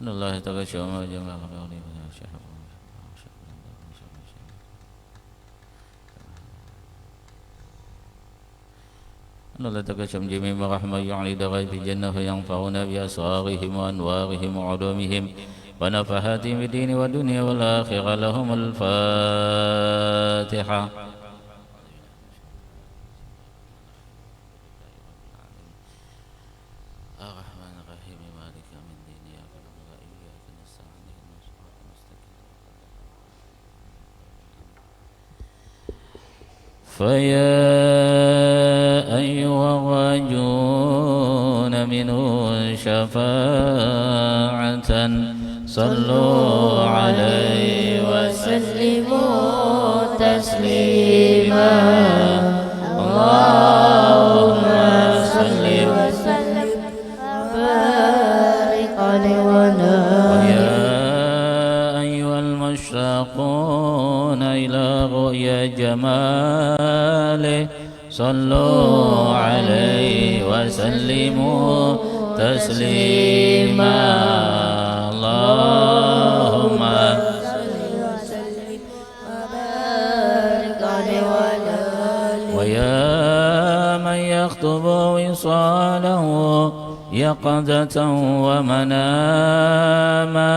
أن الله تغشى وما جمع أن الله تغشى جميع رحمة يعني دغاي في الجنة فينفعنا بأسرارهم وأنوارهم وعلومهم ونفحاتهم في الدين والدنيا والآخرة. لهم الفاتحة. فيا أيها الراجون منه شفاعة صلوا عليه وسلموا تسليما. اللهم صل وسلم وبارك عليه ويا أيها المشتاقون إلى رؤيا جماله صلوا عليه وسلموا تسليما. اللهم صل وسلم وبارك عليه ويا من يخطب وصاله يقظة ومناما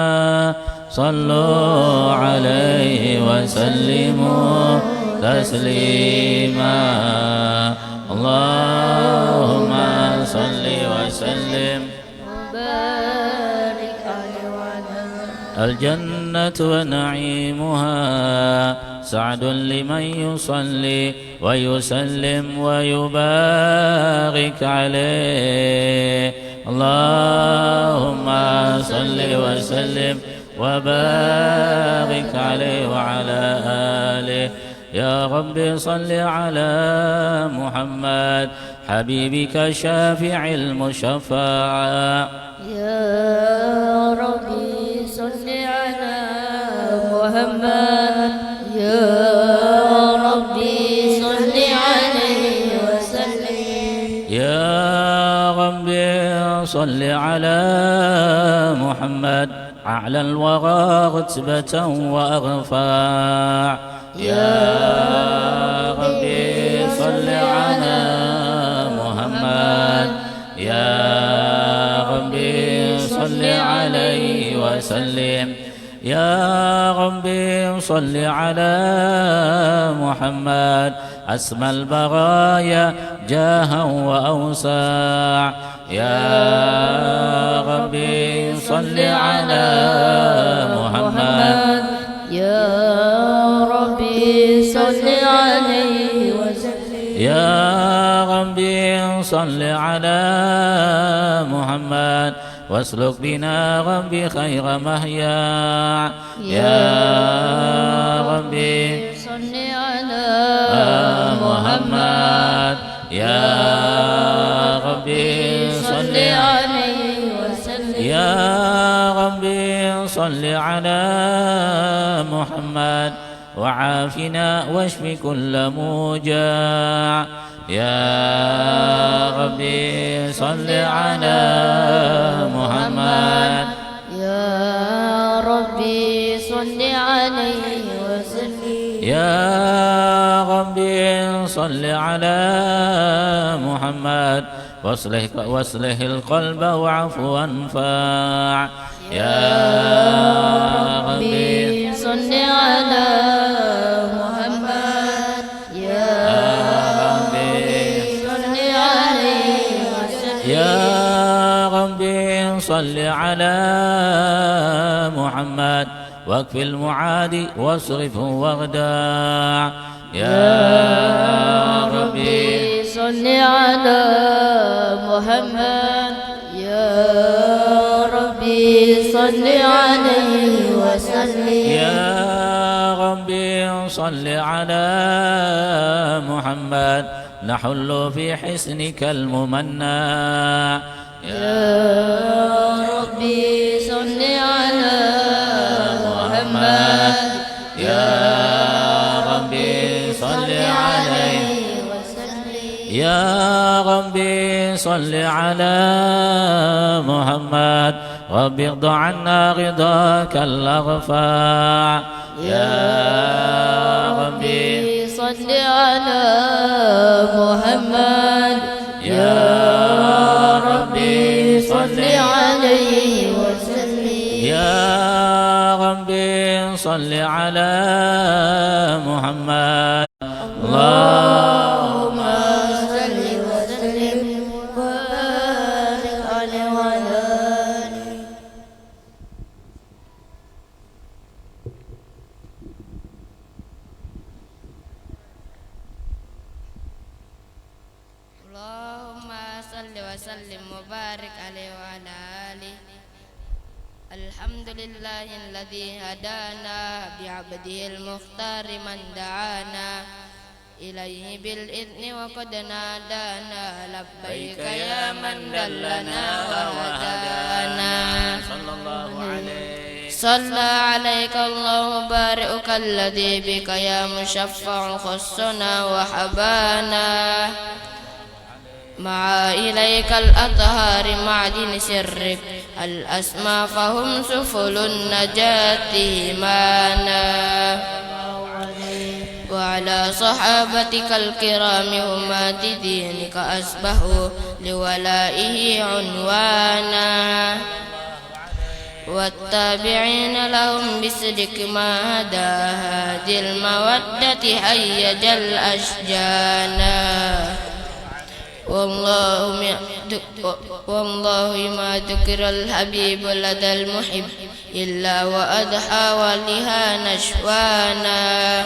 صلوا عليه وسلموا تسليما. اللهم صل وسلم وبارك عليه. الجنة ونعيمها سعد لمن يصلي ويسلم ويبارك عليه. اللهم صل وسلم وبارك عليه وعلى آله. يا رب صل على محمد حبيبك شافع المشفع. يا ربي صل على محمد. يا ربي صل عليه وسلم. يا ربي صل على محمد أعلى الورى رتبة وأرفع. يا ربي صل على محمد. يا ربي صل عليه وسلم. يا ربي صل على محمد أسمى البرايا جاها وأوسع. يا ربي صل على محمد. يا ربي صل عليه وسلم. يا ربي صل على محمد واسلك بنا ربي خير مهيا. يا ربي صل على محمد. يا ربي صل عليه وسلم. يا ربي صل على محمد وعافنا واشف كل موجع. يا ربي صل على محمد. يا ربي صل عليه وسلم. يا ربي صل على محمد واصلح القلب وعفو وانفع. يا ربي صل على محمد. يا ربي صل عليه وسلم. يا ربي صل على محمد واكف المعادي واصرفه واغداع. يا ربي صل على محمد. يا ربي صل عليه وسلم. يا ربي صل على محمد نحل في حسنك الممنع. يا ربي صل على محمد. يا ربي صل عليه وسلم. يا ربي صل على محمد رب ارض عنا رضاك الأرفع يا ربي صل على محمد يا ربي صل عليه وسلم يا ربي صل على محمد اللهم صل وسلم وبارك عليه وعلى آله. اللهم صل وسلم وبارك عليه وعلى آله. الحمد لله الذي هدانا بعبده المختار من دعانا إليه بالإذن وقد نادانا لبيك يا من دلنا وهدانا صلى الله عليه صلى عليك الله بارئك الذي بك يا مشفع خصنا وحبانا مع إليك الأطهار معدن سرك الأسمى فهم سفل النجاة مانا وعلى صحابتك الكرام همات دينك أسبحوا لولائه عنوانا والتابعين لهم بصدق ما هدى هادي المودة هيج الأشجانا والله ما ذكر الحبيب لدى المحب إلا وأضحى ولها نشوانا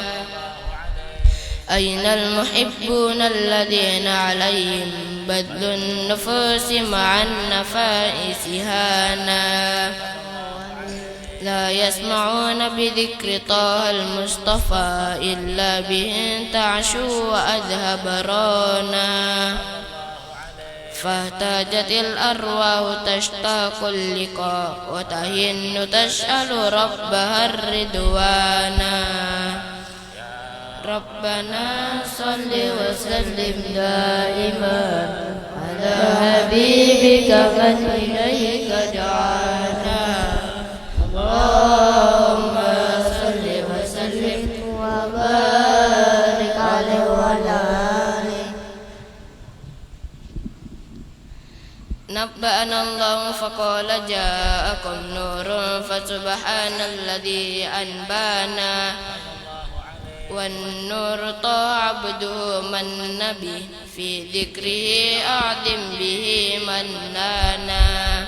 أين المحبون الذين عليهم بذل النفوس مع النفائس هانا لا يسمعون بذكر طه المصطفى إلا به تعشو وأذهب رانا فاحتاجت الأرواح تشتاق اللقاء وتهن تسأل ربها الرضوانا ربنا صل وسلم دائما على حبيبك من إليك دعانا اللهم صل وسلم وبارك عليه وعلى آله. نبأنا الله فقال جاءكم نور فسبحان الذي أنبانا والنور طه عبده من نبي في ذكره أعظم به منانا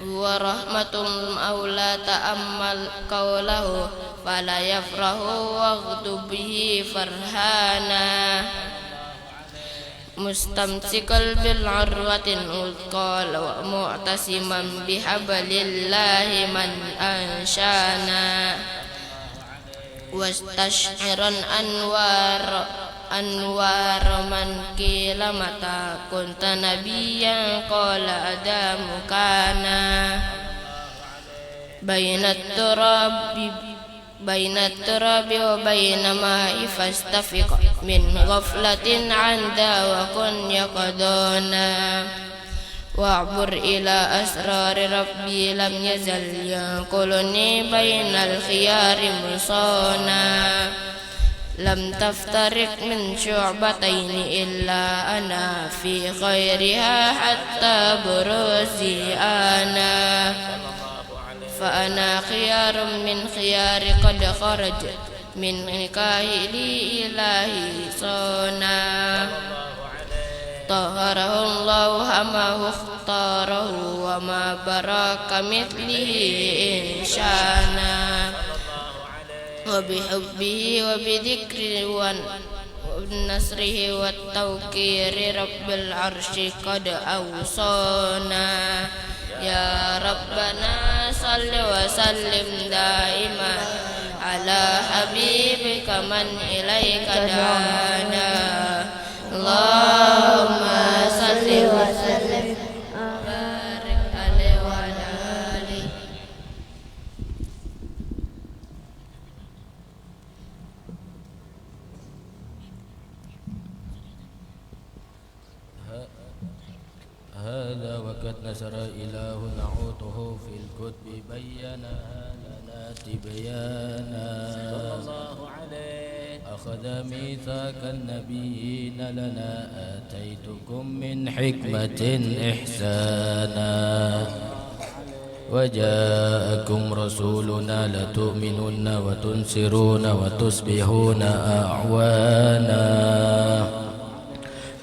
هو رحمة المولى تأمل قوله فلا يفرح واغضب به فرحانا مستمسكا بالعروة الوثقى ومعتصما بحبل الله من أنشانا واستشعرا أنوار من قيل متى كنت نبيا قال أدام كان بين التراب وبين ماء فاستفق من غفلة عن ذا وكن يقظانا واعبر إلى أسرار ربي لم يزل ينقلني بين الخيار مصانا لم تفترق من شعبتين إلا أنا في خيرها حتى بروزي أنا فأنا خيار من خيار قد خرج من نكاهي إلهي صونا طهره الله ما اختاره وما براك مثله إنشانا وبحبه وبذكره ونصره والتوكير رب العرش قد أوصانا يا ربنا صل وسلم دائما على حبيبك من إليك دعانا اللهم صل وسلم وبارك عليه وعلى آله. هذا وقد نسب البشر إله نعوته في الكتب بينها لنا تبيانا صلى الله عليه أخذ ميثاق النبيين لنا آتيتكم من حكمة إحسانا وجاءكم رسولنا لتؤمنن وتنصرون وتصبحون أعوانا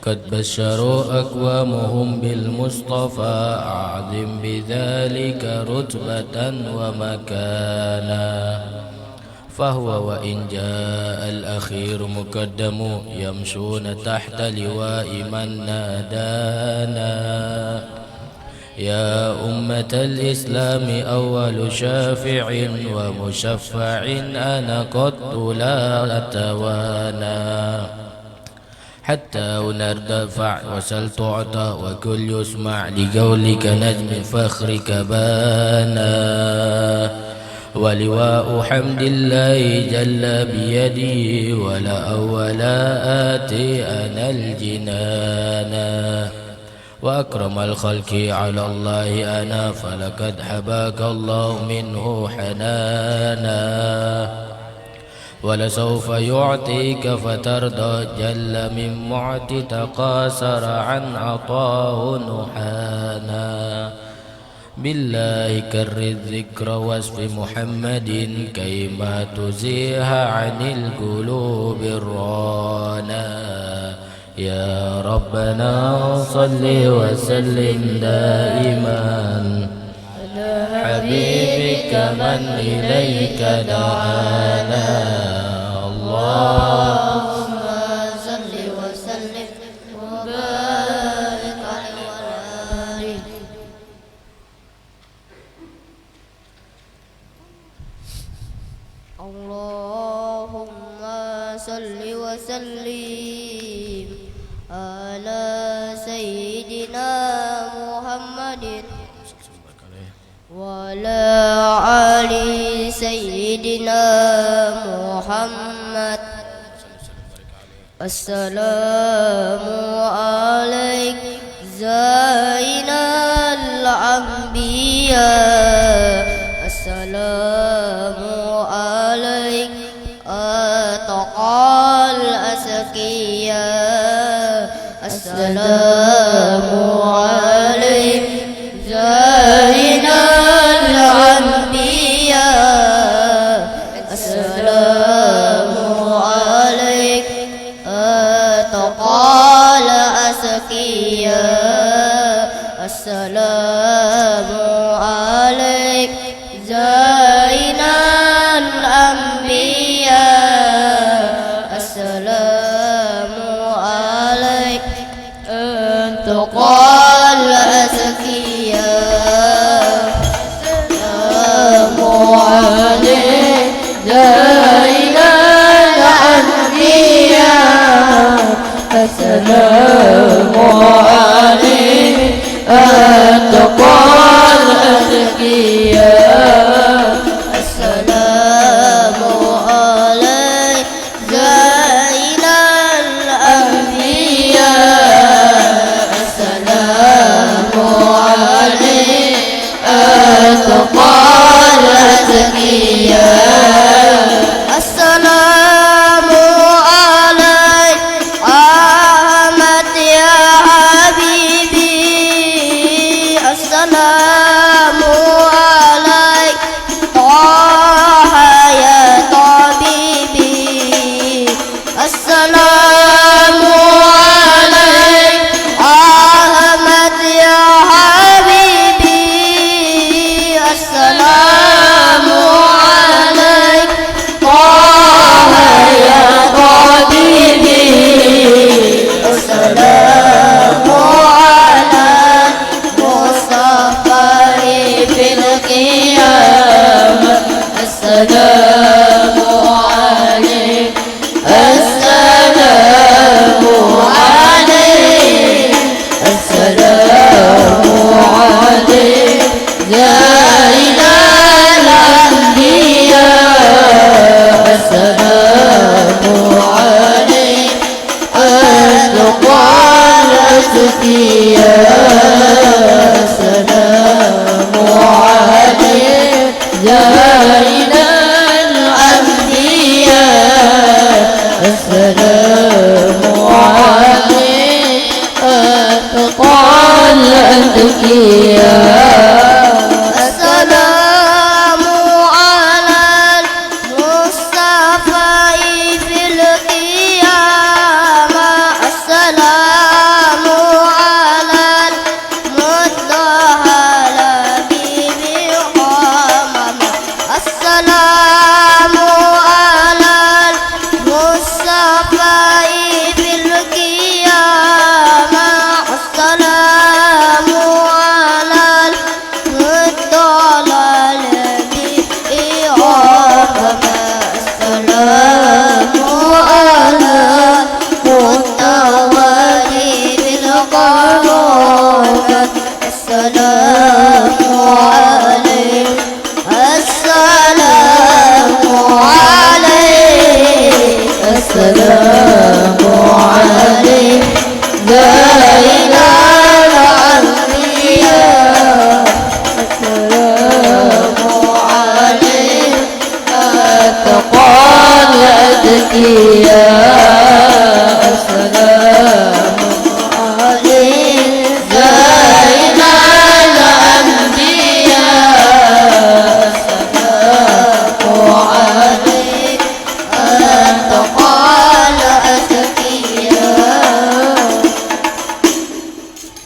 قد بشروا أقوامهم بالمصطفى أعظم بذلك رتبة ومكانا فهو وإن جاء الأخير مقدم يمشون تحت لواء من نادانا يا أمة الإسلام أول شافع ومشفع أنا قد لا أتوانى حتى نرتفع وسل تعطى وكل يسمع لقولك نجم فخرك بانا ولواء حمد الله جل بيدي ولا أولا آتي أنا الجنانا وأكرم الخلق على الله أنا فلقد حباك الله منه حنانا ولسوف يعطيك فترضى جل من معطي تقاصر عن عطاه نحانا بالله كر الذكر واسف محمد كيما تزيح عن القلوب الرانا يا ربنا صل وسلم دائما على حبيبك من إليك دعانا اللهم صل وسلم وبارك عليه. اللهم صل وسلم على سيدنا محمد وعلى آل سيدنا محمد. السلام عليك زين الأنبياء السلام عليك أتقى الأسقياء السلام عليك زين الأنبياء السلام عليك أتقى الأسقياء السلام عليك زين الأنبياء السلام عليك أتقى الأسقياء السلام عليك زين الأنبياء السلام عليك أتقى الأتقياء السلام عليك زين الأنبياء السلام عليك أتقى الأتقياء السلام عليك أحمد يا حبيبي السلام عليك طه يا طبيبي السلام عليك أحمد يا حبيبي السلام عليك طه يا طبيبي السلام على مصطفى في القيامة السلام عليك السلام عليك السلام عليك زين الأنبياء السلام عليك أتقى الأتقياء السلام زين الأنبياء السلام عليك أتقى الأتقياء السلام على المصطفى في القيامة السلام على المطهى لبيب قامة السلام على المصطفى في القيامة السلام على المطهى لبيب قامة السلام على المتولي بالقرآن السلام عليك السلام عليك السلام عليك زين الأنبياء السلام عليك أتقى الأتقياء السلام عليك زين الأنبياء السلام عليك أتقى الأتقياء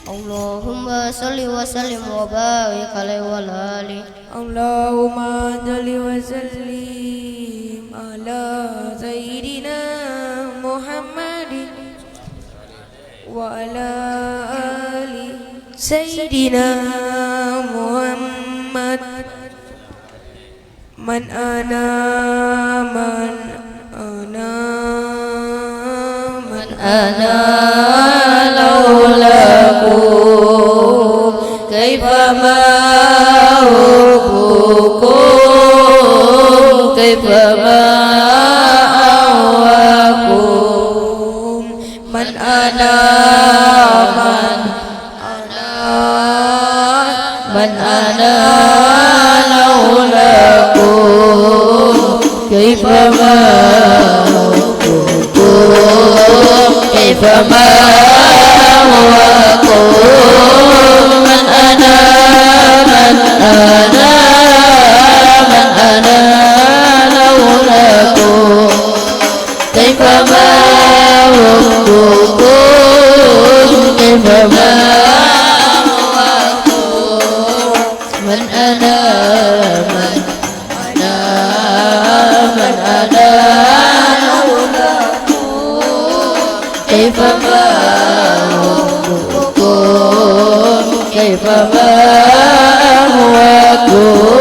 اللهم صل وسلم وبارك عليه وعلى آله اللهم صل وسلم على سيدنا محمد وعلى آل سيدنا محمد من أنا لولاكم كيف ما حبكم كيف ما أهواكم من أنا لولاكم كيف ما حبكم كيف ما أهواكم من أنا لولاكم كيف ما حبكم كيف ما أهواكم من أنا لولاكم كيف ما حبكم كيف ما أهواكم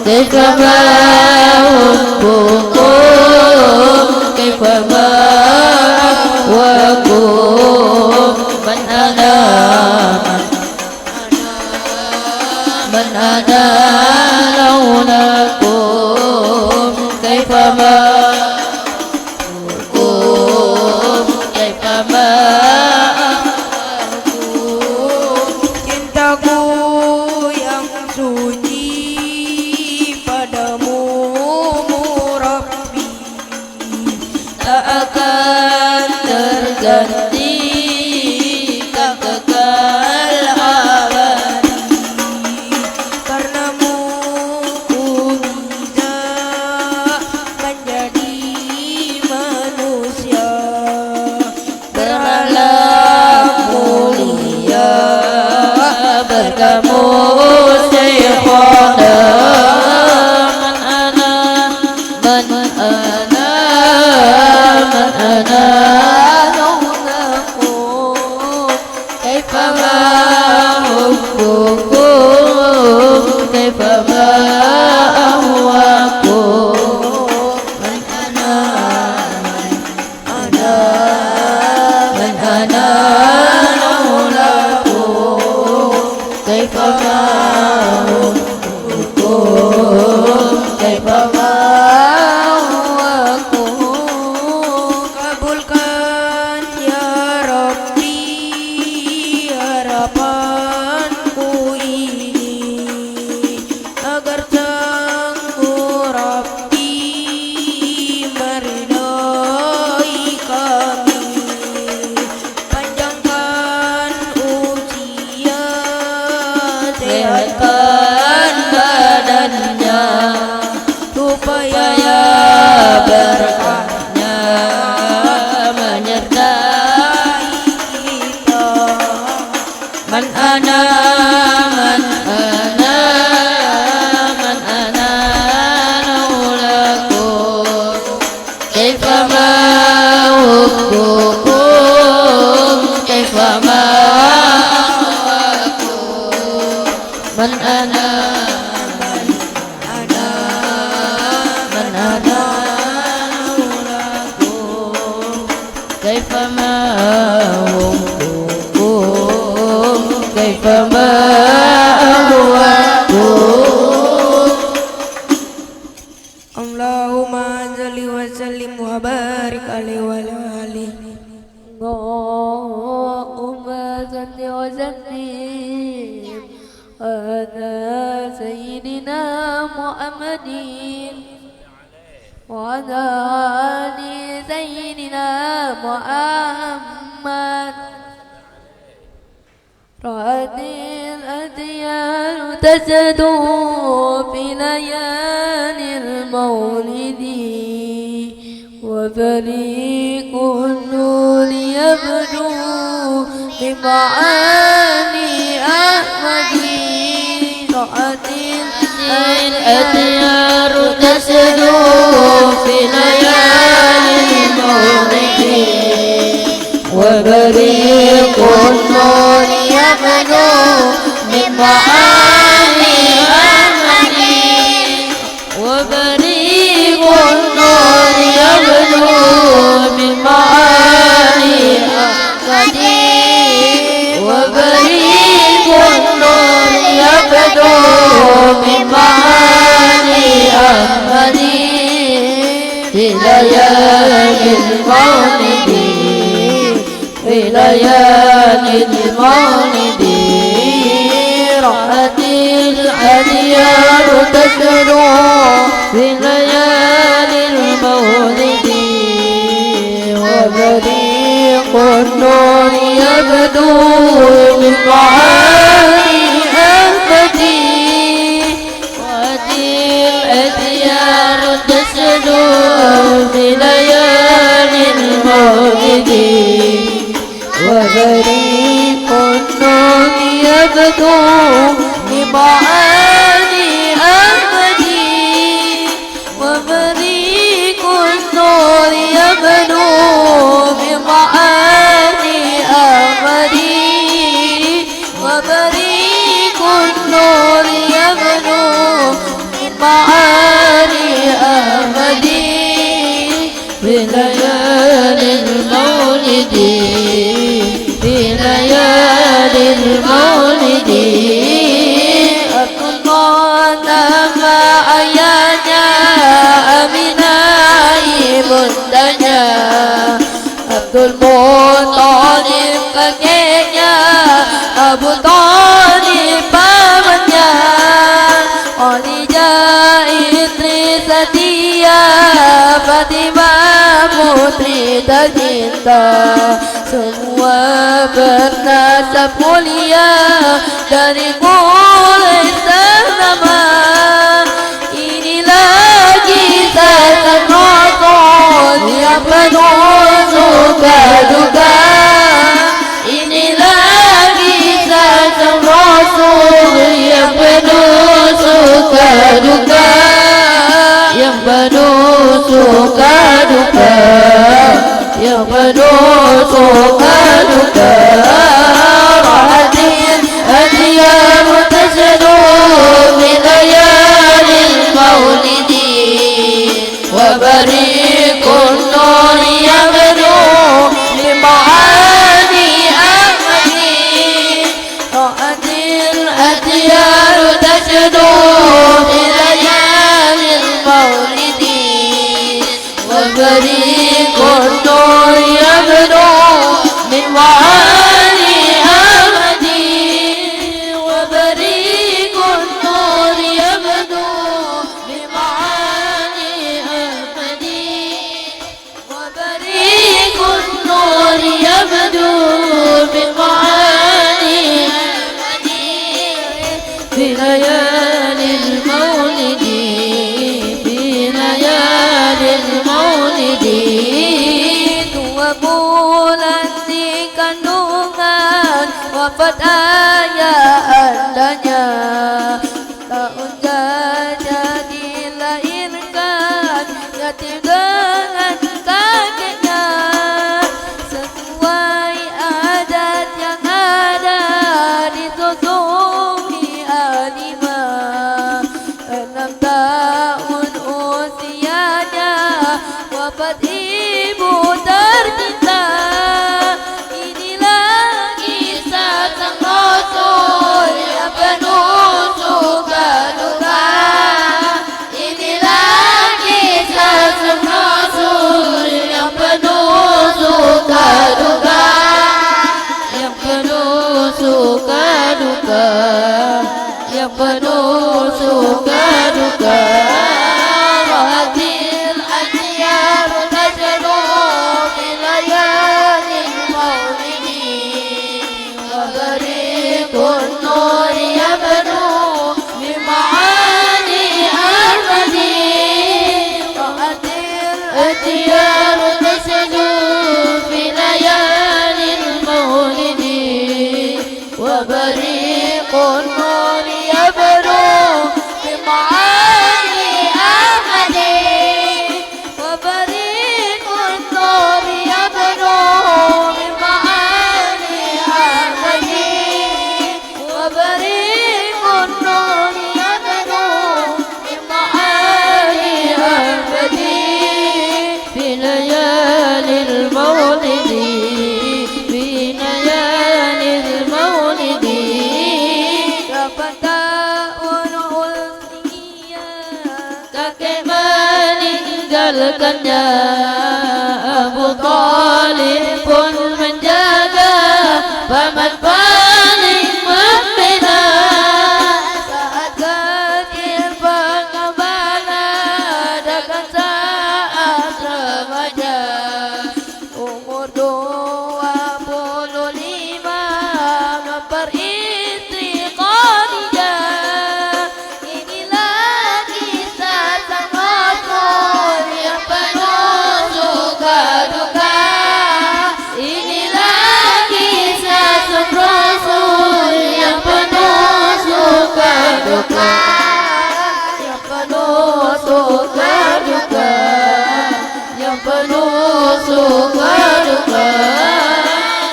كيف ما حبكم كيف ما أهواكم من أنا لولاكم كيف ما أهواكم كيف ما Cintaku yang suci padamu Rabbi tak akan terganti tak kekal abadi karenamu ku bisa menjadi من أنا لولاكم كيفما حبكم كيفما أهواكم من أنا لولاكم كيفما حبكم كيفما kabulkan ya Rabbi harapanku ini agar sanggup Rabbi meridai kami panjangkan usia sehatkan badannya supaya berkahnya menyertai kita man ana laulakum kaifama hubbukum kaifama ahwakum man ana كيفما حبكم كيفما أهواكم اللهم صل وسلم وبارك عليه وعلى آله اللهم صل وسلم على سيدنا محمد وعلى آل سيدنا محمد رأت الأديان تسدو في ليالي المولد وفريق النور يبدو بمعاني أحمد رأت الأديان تسدو في ليالي المولد وبريق النور يبدو من معاني أحمد وبريق النور يبدو من معاني أحمد وبريق النور يبدو من معاني أحمد في ليالي المولد في ليالي المولد رأت الأديان تسلو في ليالي المولد وبريق النور يبدو من معاني أحمد رأت الأديان تسلو في ليالي المولد وبريق النور يبدو بمعاني أحمد وبريق النور يبدو بمعاني أحمد وبريق النور يبدو بمعاني أحمد في ليالي المولد في ليالي المولد أطلقت ما أيانا أمنا ibundanya Abdul Muttalib kakeknya Abu Thalib pamannya Khadijah istri setia Fatimah putri tercinta semua bernasab mulia dari Quraisy ternama. Inilah kisah sang Rasul yang penuh suka duka. Inilah kisah sang Rasul yang penuh suka duka, yang penuh suka duka, yang penuh suka duka. Rahatin ayyam tasadu fi layalil maulidin, wa bariqun nur yabdu li ma'ani ahmadin. Rahatin ayyam tasadu fi layalil maulidin, wa bariqun nur yabdu li ma'ani ahmadin. Wa bariqun nur yabdu li ma'ani ahmadin. Wa bariqun nur yabdu li ma'ani ahmadin. Fi layalil maulidin, fi layalil maulidin. Dua bulan di kandungan wafat ayah andanya, tahun gajah dilahirkan yatim dengan kakeknya. Sesuai adat yang ada disusui Alimah, 6 tahun usianya wafat ibu tercinta. Inilah kisah sang Rasul yang penuh suka duka. Inilah kisah sang Rasul yang penuh suka duka, yang penuh suka duka, yang penuh suka duka. Rahatil asyar tajru fi layalil maulidin, wa bariqun nur yabdu bi ma'ani ahmadin. Rahatil asyar tajru fi layalil maulidin, wa bariqun nur yabdu bi ma'ani ahmadin. Wa bariqun nur yabdu bi ma'ani ahmadin. Wa bariqun nur yabdu bi ma'ani ahmadin. Fi layalil maulidin, fi layalil maulidin. Kapan tahun usia kakek meninggalkannya, Abu Talib pun menjaga, paman paling membela. Saat kecil pengembala, datang saat remaja, umur 25 memperistri Khadijah. Inilah kisah sang Rasul yang penuh suka duka. Inilah kisah sang Rasul yang penuh suka duka, yang penuh suka duka, yang penuh suka duka.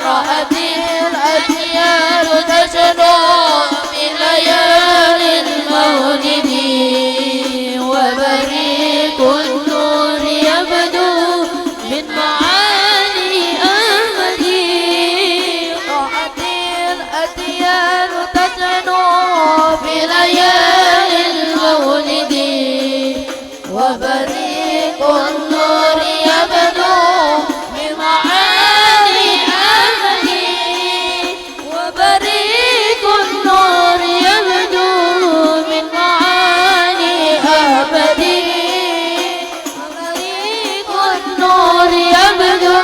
Rahatil asyar tajru fi layalil maulidin, wa bariqun nur yabdu min ma'ani ahmadin. Rahatil asyar tajru fi layalil maulidin, wa bariqun nur yabdu bi ma'ani ahmadin. Wa bariqun nur yabdu min ma'ani ahmadin. Wa bariqun nur yabdu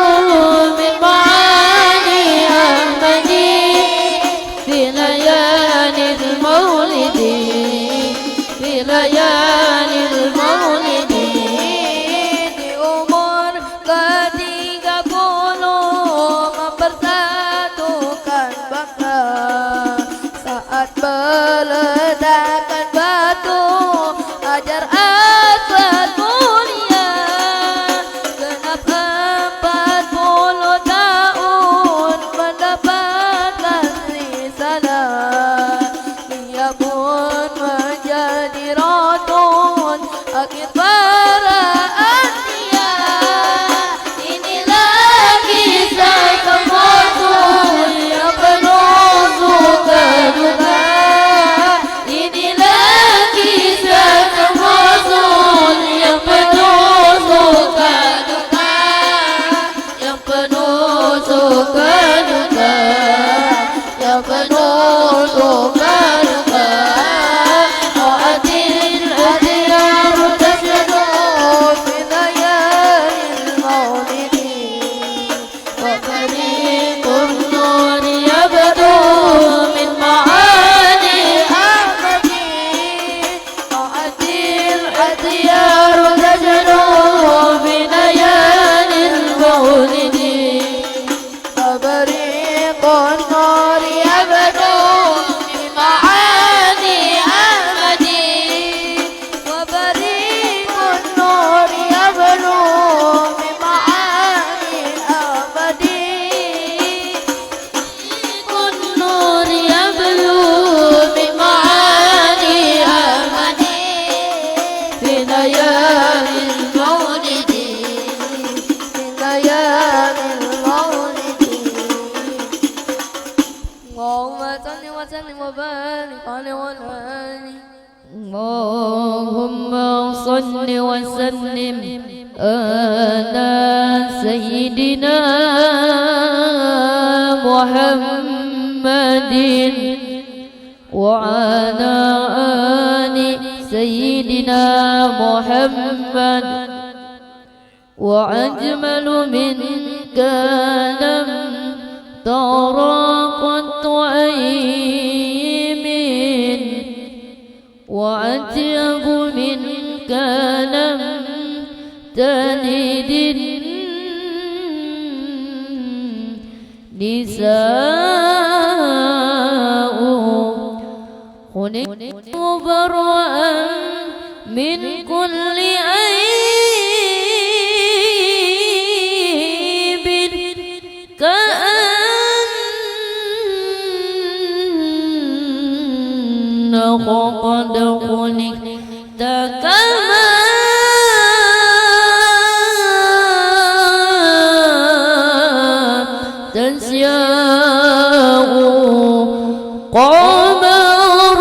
min ma'ani ahmadin. Fi layalil maulidin, fi layalil maulidin. Di umur ke-30 mempersatukan bangsa, saat meledakan batu hajar aswad mulia. اللهم صل وسلم على سيدنا محمد وعلى آل سيدنا محمد وأجمل منك لم ترى قط عين وأطيب منك لم تلد النساء خلقت مبرأ من كل عيب كأنك قد خلقت كما تشاء قمر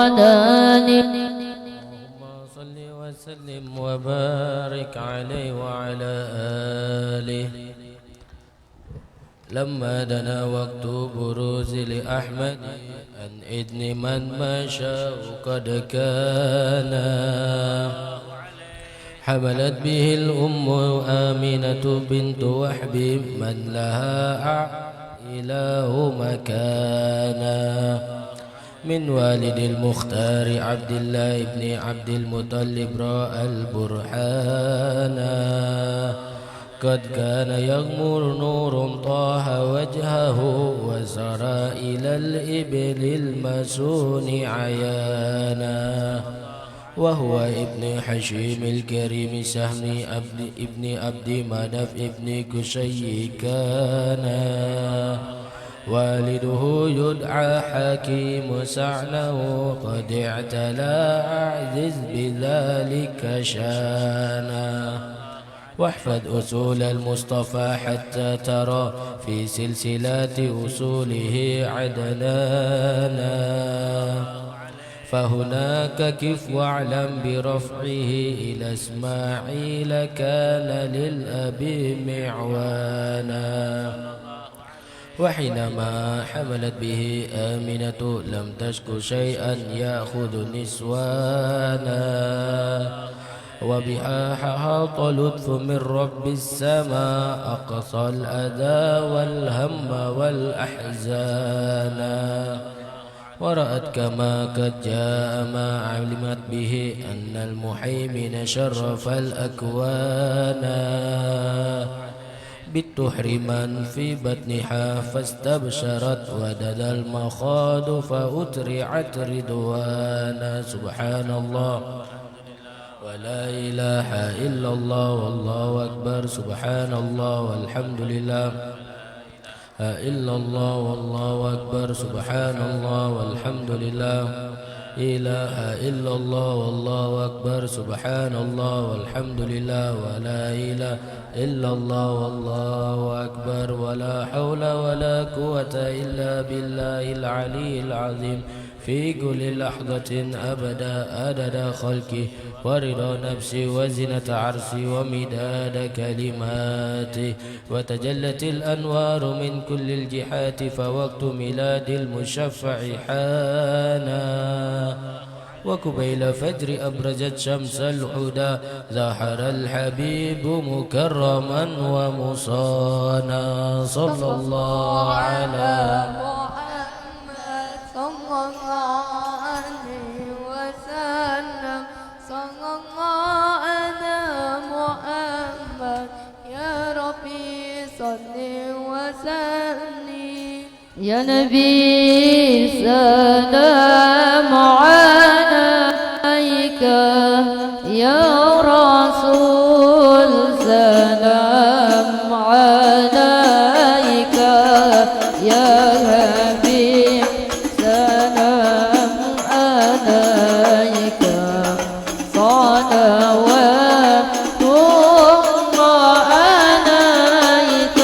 ودانك اللهم صل وسلم وبارك عليه وعلى آله. لما دنا وقت بروز لأحمد أن إذن من ما شاء قد كان حملت به الأم آمنة بنت وحب من لها إله مكانا من والد المختار عبد الله بن عبد المطلب رأى البرهانا قد كان يغمر نور طه وجهه وسرى إلى الإبل المسون عيانا وهو ابن حشيم الكريم سهم ابن عبد مناف ابن كشي كان والده يدعى حكيم سعنه قد اعتلى أعزز بذلك شانا واحفظ أصول المصطفى حتى ترى في سلسلات أصوله عدنانا فهناك كف واعلم برفعه إلى إسماعيل كان للأب معوانا وحينما حملت به آمنة لم تشك شيئا يأخذ نسوانا وبها لطف من رب السماء أقصى الأذى والهم والأحزان ورأت كما قد جاء ما علمت به أن المحيمن شرف الأكوان بالتحرما في بطنها فاستبشرت ودد المخاض فأترعت رضوانا سبحان الله ولا إله إلا الله والله أكبر سبحان الله والحمد لله إلا الله والله أكبر سبحان الله والحمد لله إله إلا الله والله أكبر سبحان الله والحمد لله ولا إله إلا الله والله أكبر ولا حول ولا قوة إلا بالله العلي العظيم في كل لحظة أبدا عدد خلقه ورضا نفسي وزنة عرشي ومداد كلماتي وتجلت الأنوار من كل الجهات فوقت ميلاد المشفع حانا وقبيل فجر أبرزت شمس الهدى ظهر الحبيب مكرما ومصانا صلى الله على يا نبي سلام عليك يا رسول سلام عليك يا حبيب سلام عليك صلوات الله عليك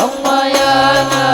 الله يا نبي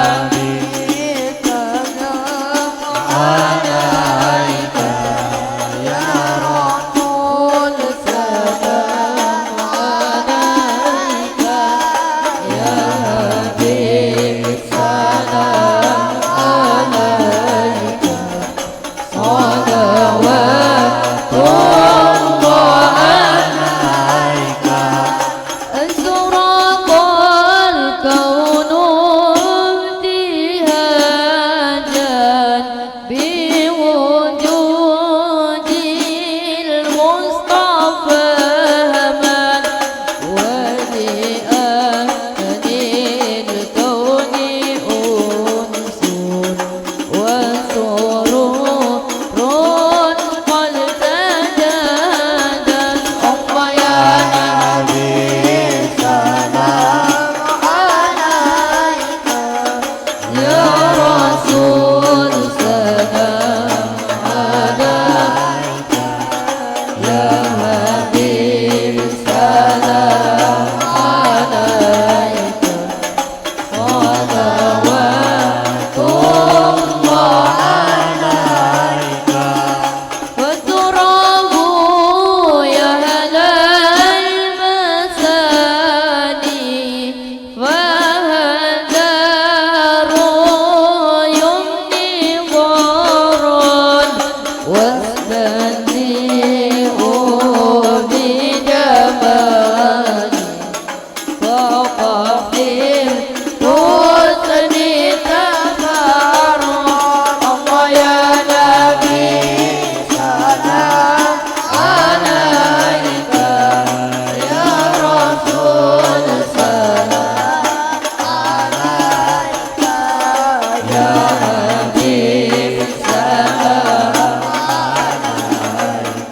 بجمالي فوق حين حسني تفرد الله يا نبي سلام عليك يا رسول سلام عليك يا حبيب سلام عليك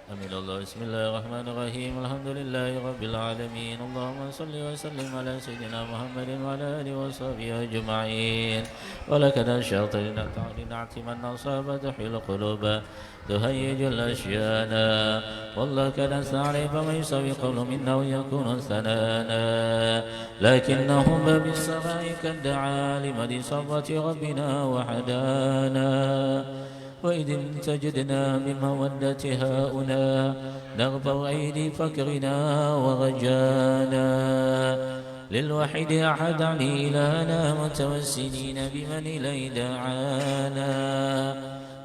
أمين الله. بسم الله الرحمن الرحيم. الحمد لله رب العالمين. اللهم صل وسلم على سيدنا محمد وعلى آله وصحبه أجمعين. ولقد أشرت لنعت من أصاب تحيي القلوب تهيج الأشياء والله كان نستعرف ما يسوي قول منا ويكون ثنانا لكنهم باب السماء كالدعاء لمن صفوة ربنا وحدانا وإذ تجدنا بمودة هؤلاء نغفر أيدي فكرنا ورجانا للوحيد أحد علي إلهنا متوسلين بمن إليه دعانا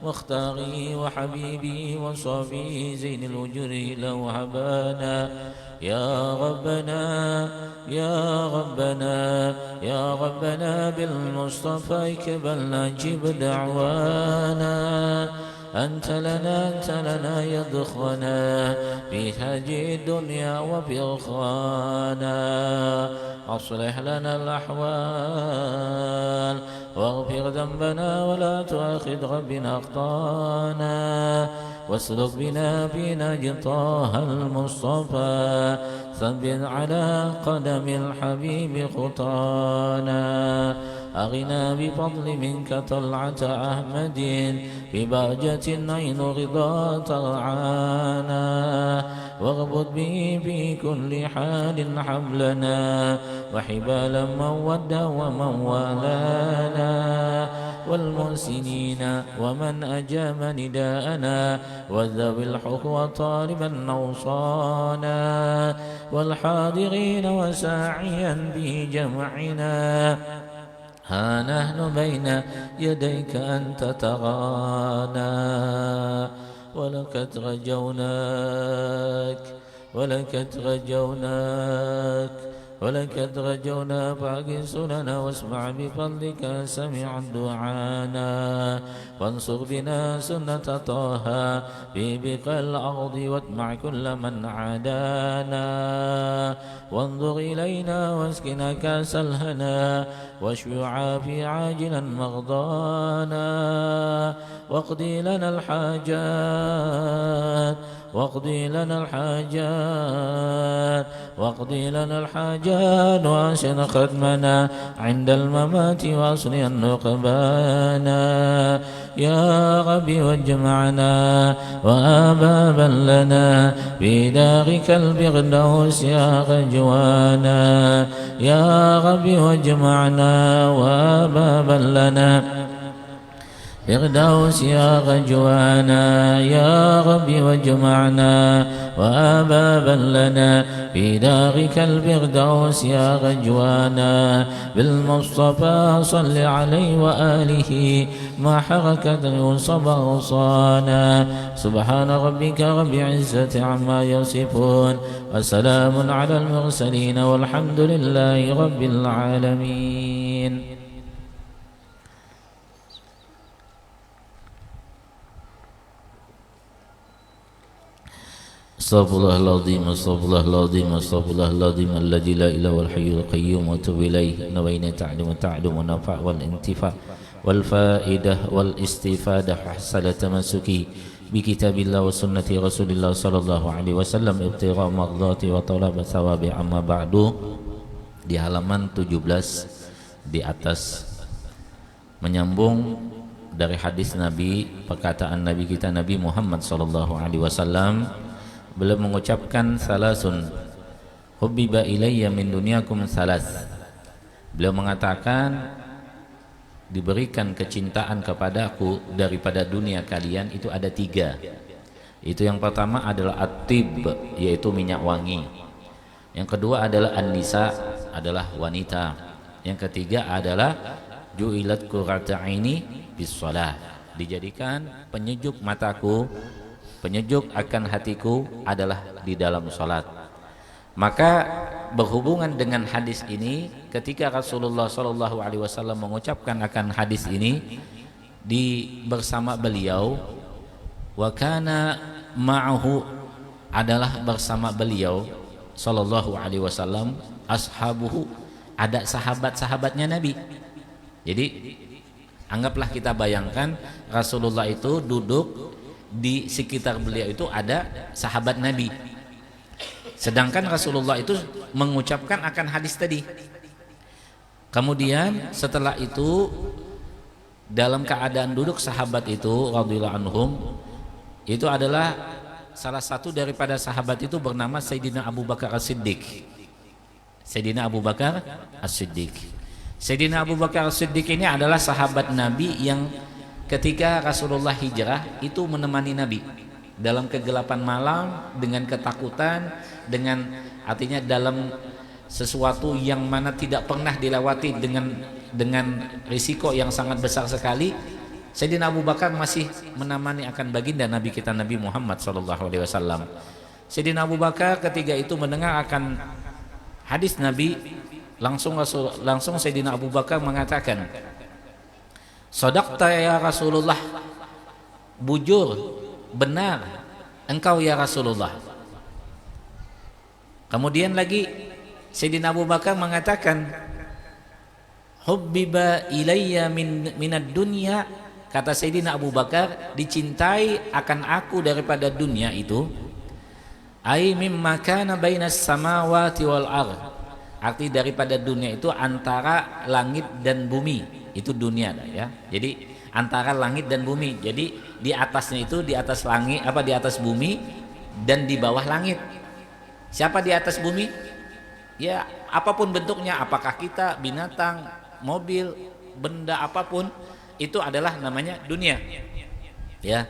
واختاري وحبيبي وصافي زين الوجر لو هبانا يا ربنا يا ربنا يا ربنا بالمصطفى كبلنا جب دعوانا أنت لنا يدخنا في هذه الدنيا وفي أخرانا أصلح لنا الأحوال واغفر ذنبنا ولا تؤاخذ ربنا أخطانا واسلك بنا في نهج طه المصطفى ثبت على قدم الحبيب خطانا أغنى بفضل منك طلعة أحمد ببهجة عين رضا ترعانا واغبط به في كل حال حبلنا وحبالا من ود ومن والانا والمحسنين ومن أجاب نداءنا وذوي الحقوى طالبا نوصانا والحاضرين وساعيا في جمعنا ها نحن بين يديك أنت ترانا ولقد رجوناك ولقد رجوناك ولقد رجونا فاغثنا واسمع بفضلك سمع دعانا وانصر بنا سنة طه في بقاع الأرض واتمع كل من عادانا وانظر إلينا واسقنا كاس الهنا واشف عافي عاجلا مغضانا واقضي لنا الحاجات واقضي لنا الحاجات واقضي لنا الحاجات وأحسن ختمنا عند الممات وأصلح النقبانا يا ربي واجمعنا وآبابا لنا في دارك الفردوس يا غجوانا يا ربي واجمعنا وآبابا لنا فردوس يا غجوانا يا ربي واجمعنا وآبابا لنا في دارك الفردوس يا غجوانا بالمصطفى صل عليه وآله ما حركت يوصب أوصانا سبحان ربك رب العزة عما يصفون وسلام على المرسلين والحمد لله رب العالمين. Astaghfirullahaladzim, astaghfirullahaladzim, astaghfirullahaladzim alladzi la ilaha wal hayyul qayyum wa atubu ilaih. Nawaina ta'lim wa nafa' wal intifa' wal fa'idah wal istifadah hasala tamassuki bi kitabillah wa sunnati Rasulillah sallallahu alaihi wasallam ibtigha mardhati wa talab thawabi amma ba'du. Di halaman 17 di atas menyambung dari hadis Nabi, perkataan Nabi kita Nabi Muhammad sallallahu alaihi wasallam. Beliau mengucapkan salasun hubbiba ilayya min dunyakum salas. Beliau mengatakan diberikan kecintaan kepadaku daripada dunia kalian itu ada 3. Itu yang pertama adalah at-tib, yaitu minyak wangi. Yang kedua adalah an-nisa, adalah wanita. Yang ketiga adalah ju'ilat qurratu aini bis shalah, dijadikan penyejuk mataku, penyejuk akan hatiku adalah di dalam salat. Maka berhubungan dengan hadis ini, ketika Rasulullah sallallahu alaihi wasallam mengucapkan akan hadis ini bersama beliau, wa kana ma'ahu, adalah bersama beliau sallallahu alaihi wasallam, ashabuhu, ada sahabat-sahabatnya Nabi. Jadi anggaplah kita bayangkan Rasulullah itu duduk di sekitar beliau itu ada sahabat Nabi. Sedangkan Rasulullah itu mengucapkan akan hadis tadi. Kemudian setelah itu dalam keadaan duduk sahabat itu radhiyallahu anhum, itu adalah salah satu daripada sahabat itu bernama Sayyidina Abu Bakar As-Siddiq. Sayyidina Abu Bakar As-Siddiq. Sayyidina Abu Bakar As-Siddiq ini adalah sahabat Nabi yang ketika Rasulullah hijrah itu menemani Nabi dalam kegelapan malam, dengan ketakutan, dengan artinya dalam sesuatu yang mana tidak pernah dilewati, dengan risiko yang sangat besar sekali. Sayyidina Abu Bakar masih menemani akan baginda Nabi kita Nabi Muhammad SAW. Sayyidina Abu Bakar ketika itu mendengar akan hadis Nabi, langsung Sayyidina Abu Bakar mengatakan, "Shadaqta ya Rasulullah, bujur, benar engkau ya Rasulullah." Kemudian lagi Sayyidina Abu Bakar mengatakan, "Hubbiba ilayya minad dunya," kata Sayyidina Abu Bakar, dicintai akan aku daripada dunia itu, ai mimma kana bainas samawati wal ardh, arti daripada dunia itu antara langit dan bumi, itu dunia ya. Jadi antara langit dan bumi. Jadi di atasnya itu di atas langit, di atas bumi, dan di bawah langit. Siapa di atas bumi? Ya, apapun bentuknya, apakah kita, binatang, mobil, benda apapun, itu adalah namanya dunia. Ya.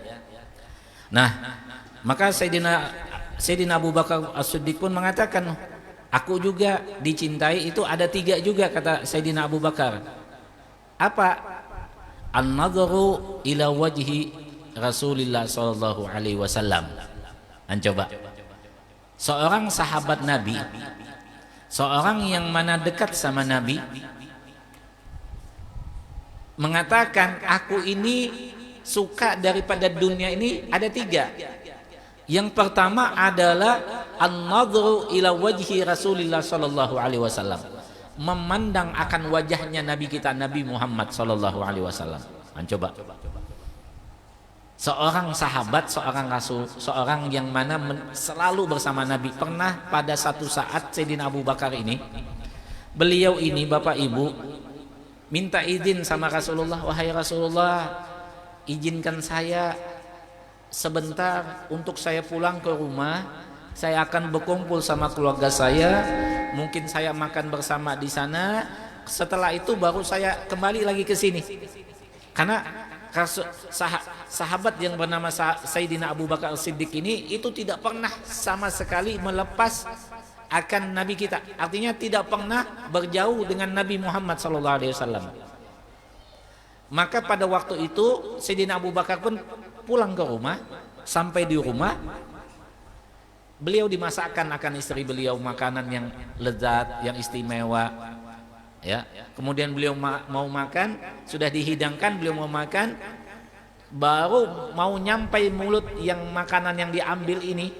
Nah, maka Sayyidina Abu Bakar As-Siddiq pun mengatakan, aku juga dicintai itu ada 3 juga, kata Sayyidina Abu Bakar. Apa? An-nadharu ila wajhi Rasulillah sallallahu alaihi wasallam. Coba. Seorang sahabat Nabi, seorang yang mana dekat sama Nabi, mengatakan aku ini suka daripada dunia ini ada 3. Yang pertama adalah an-nadhru ila wajhi Rasulillah sallallahu alaihi wasallam, memandang akan wajahnya Nabi kita Nabi Muhammad sallallahu alaihi wasallam. Coba. Seorang sahabat, seorang rasul, seorang yang mana selalu bersama Nabi. Pernah pada satu saat Sayyidina Abu Bakar ini, beliau ini Bapak Ibu minta izin sama Rasulullah, wahai Rasulullah, izinkan saya sebentar untuk saya pulang ke rumah, saya akan berkumpul sama keluarga saya, mungkin saya makan bersama di sana, setelah itu baru saya kembali lagi ke sini. Karena sahabat yang bernama Sayyidina Abu Bakar As-Siddiq ini itu tidak pernah sama sekali melepas akan Nabi kita, artinya tidak pernah berjauh dengan Nabi Muhammad SAW. Maka pada waktu itu Sayyidina Abu Bakar pun pulang ke rumah. Sampai di rumah beliau dimasakkan akan istri beliau makanan yang lezat, yang istimewa ya. Kemudian beliau mau makan, sudah dihidangkan, beliau mau makan, baru mau nyampai mulut yang makanan yang diambil ini,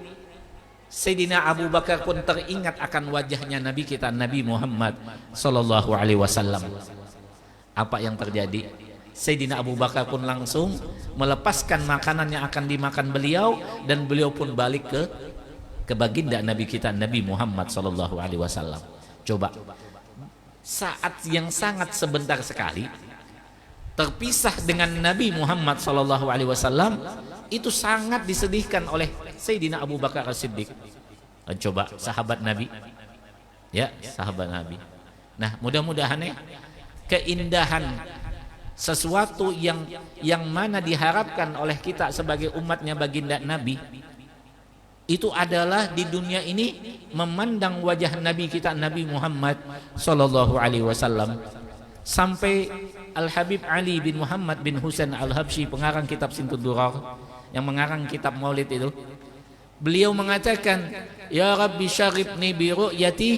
Sayyidina Abu Bakar pun teringat akan wajahnya Nabi kita Nabi Muhammad sallallahu alaihi wasallam. Apa yang terjadi? Sayyidina Abu Bakar pun langsung melepaskan makanan yang akan dimakan beliau, dan beliau pun balik ke baginda Nabi kita Nabi Muhammad sallallahu alaihi wasallam. Coba, saat yang sangat sebentar sekali terpisah dengan Nabi Muhammad sallallahu alaihi wasallam, itu sangat disedihkan oleh Sayyidina Abu Bakar As-Siddiq. Coba, sahabat Nabi. Ya, sahabat Nabi. Nah, mudah-mudahan ya keindahan sesuatu yang mana diharapkan oleh kita sebagai umatnya baginda Nabi, itu adalah di dunia ini memandang wajah Nabi kita Nabi Muhammad sallallahu alaihi wasallam. Sampai Al-Habib Ali bin Muhammad bin Husain Al-Habsyi, pengarang kitab Sintud Durar, yang mengarang kitab Maulid itu, beliau mengatakan, ya Rabbi syaribni bi ru'yati,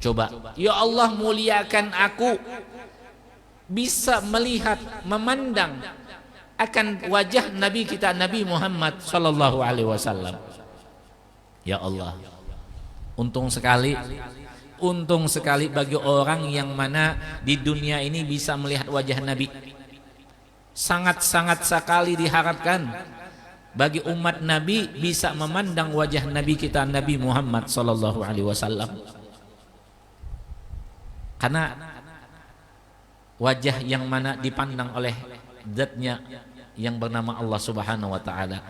coba, ya Allah muliakan aku bisa melihat, memandang akan wajah Nabi kita Nabi Muhammad sallallahu alaihi wasallam. Ya Allah, untung sekali bagi orang yang mana di dunia ini bisa melihat wajah Nabi. Sangat-sangat sekali diharapkan bagi umat Nabi bisa memandang wajah Nabi kita Nabi Muhammad sallallahu alaihi wasallam. Karena wajah yang mana dipandang oleh zatnya yang bernama Allah Subhanahu wa taala.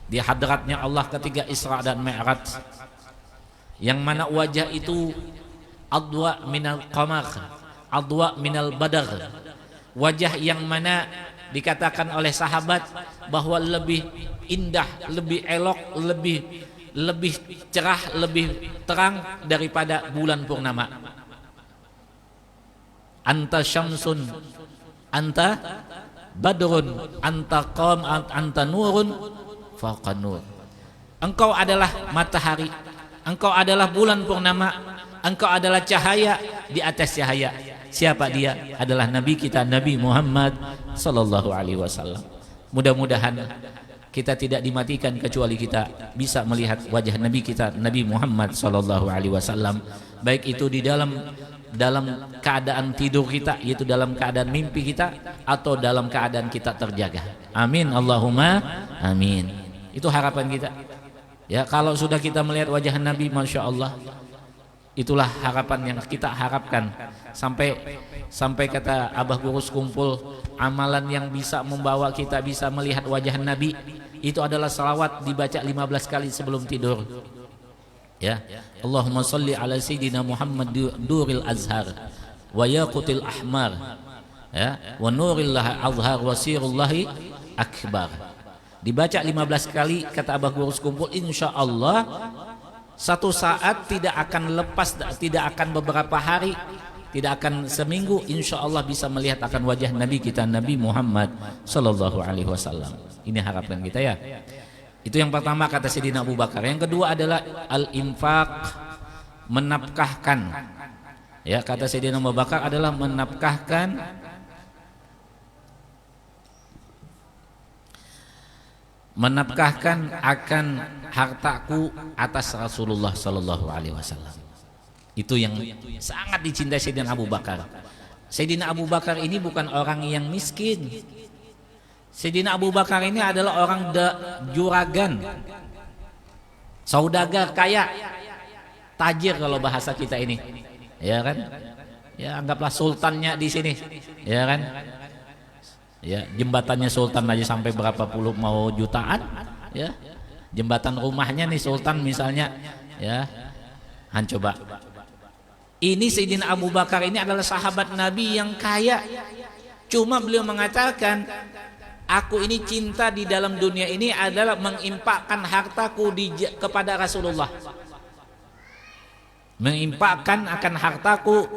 Di hadratnya Allah ketika Isra dan Mi'raj, yang mana wajah itu adwa minal qamar, adwa minal badar. Wajah yang mana dikatakan oleh sahabat bahwa lebih indah, lebih elok, lebih cerah, lebih terang daripada bulan purnama. Anta syamsun, anta badrun, anta qam, anta nurun fawqa nur. Engkau adalah matahari, engkau adalah bulan purnama, engkau adalah cahaya di atas cahaya. Siapa dia? Adalah Nabi kita Nabi Muhammad sallallahu alaihi wasallam. Mudah-mudahan kita tidak dimatikan kecuali kita bisa melihat wajah Nabi kita Nabi Muhammad sallallahu alaihi wasallam, baik itu di dalam keadaan tidur kita, yaitu dalam keadaan mimpi kita, atau dalam keadaan kita terjaga. Amin Allahumma amin. Itu harapan kita. Ya, kalau sudah kita melihat wajah Nabi, masya Allah, itulah harapan yang kita harapkan. Sampai kata Abah Gurus Kumpul, amalan yang bisa membawa kita bisa melihat wajah Nabi itu adalah salawat dibaca 15 kali sebelum tidur. Ya, Allahumma salli ala sayyidina Muhammad duril azhar wa yaqutil ahmar, ya, wa nurillah azhar wa sirullahi akbar. Dibaca 15 kali kata Abah Gurus Kumpul, insya Allah satu saat tidak akan lepas, tidak akan beberapa hari, tidak akan seminggu, insya Allah bisa melihat akan wajah Nabi kita Nabi Muhammad sallallahu alaihi wasallam. Ini harapan kita ya. Itu yang pertama kata Sayyidina Abu Bakar. Yang kedua adalah al-infaq, menafkahkan. Ya, kata Sayyidina Abu Bakar adalah menafkahkan akan hartaku atas Rasulullah sallallahu alaihi wasallam. Itu yang sangat dicintai Sayyidina Abu Bakar. Sayyidina Abu Bakar ini bukan orang yang miskin. Sayyidina Abu Bakar ini adalah orang juragan, saudagar kaya, tajir kalau bahasa kita ini, ya kan? Ya, anggaplah sultannya di sini, ya kan? Ya, jembatannya sultan aja sampai berapa puluh mau jutaan, ya. Jembatan rumahnya nih sultan misalnya, ya. Coba. Ini Sayyidina Abu Bakar ini adalah sahabat Nabi yang kaya. Cuma beliau mengatakan, aku ini cinta di dalam dunia ini adalah mengimpakkan hartaku kepada Rasulullah. Mengimpakkan akan hartaku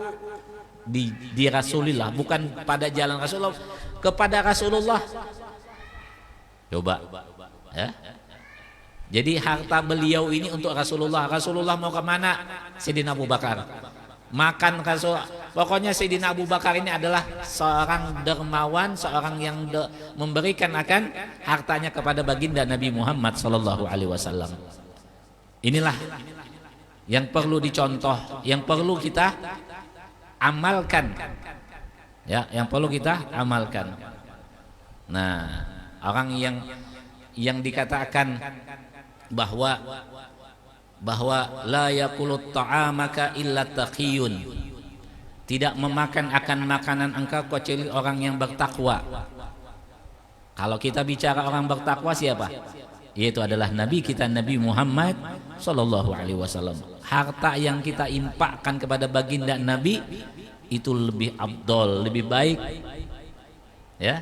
di Rasulullah, bukan pada jalan Rasulullah, kepada Rasulullah. Coba, ya. Jadi harta beliau ini untuk Rasulullah. Rasulullah mau kemana? Sayyidina Abu Bakar. Makan Rasul. Pokoknya Sayyidina Abu Bakar ini adalah seorang dermawan, seorang yang memberikan akan hartanya kepada baginda Nabi Muhammad sallallahu alaihi wasallam. Inilah yang perlu dicontoh, yang perlu kita amalkan. Ya, yang perlu kita amalkan. Nah, orang yang dikatakan bahwa la yaqulut ta'amaka illa taqiyun, tidak memakan akan makanan engkau kecuali orang yang bertakwa. Kalau kita bicara orang bertakwa siapa? Yaitu adalah Nabi kita Nabi Muhammad sallallahu alaihi wasallam. Harta yang kita infakkan kepada baginda Nabi itu lebih afdol, lebih baik, ya.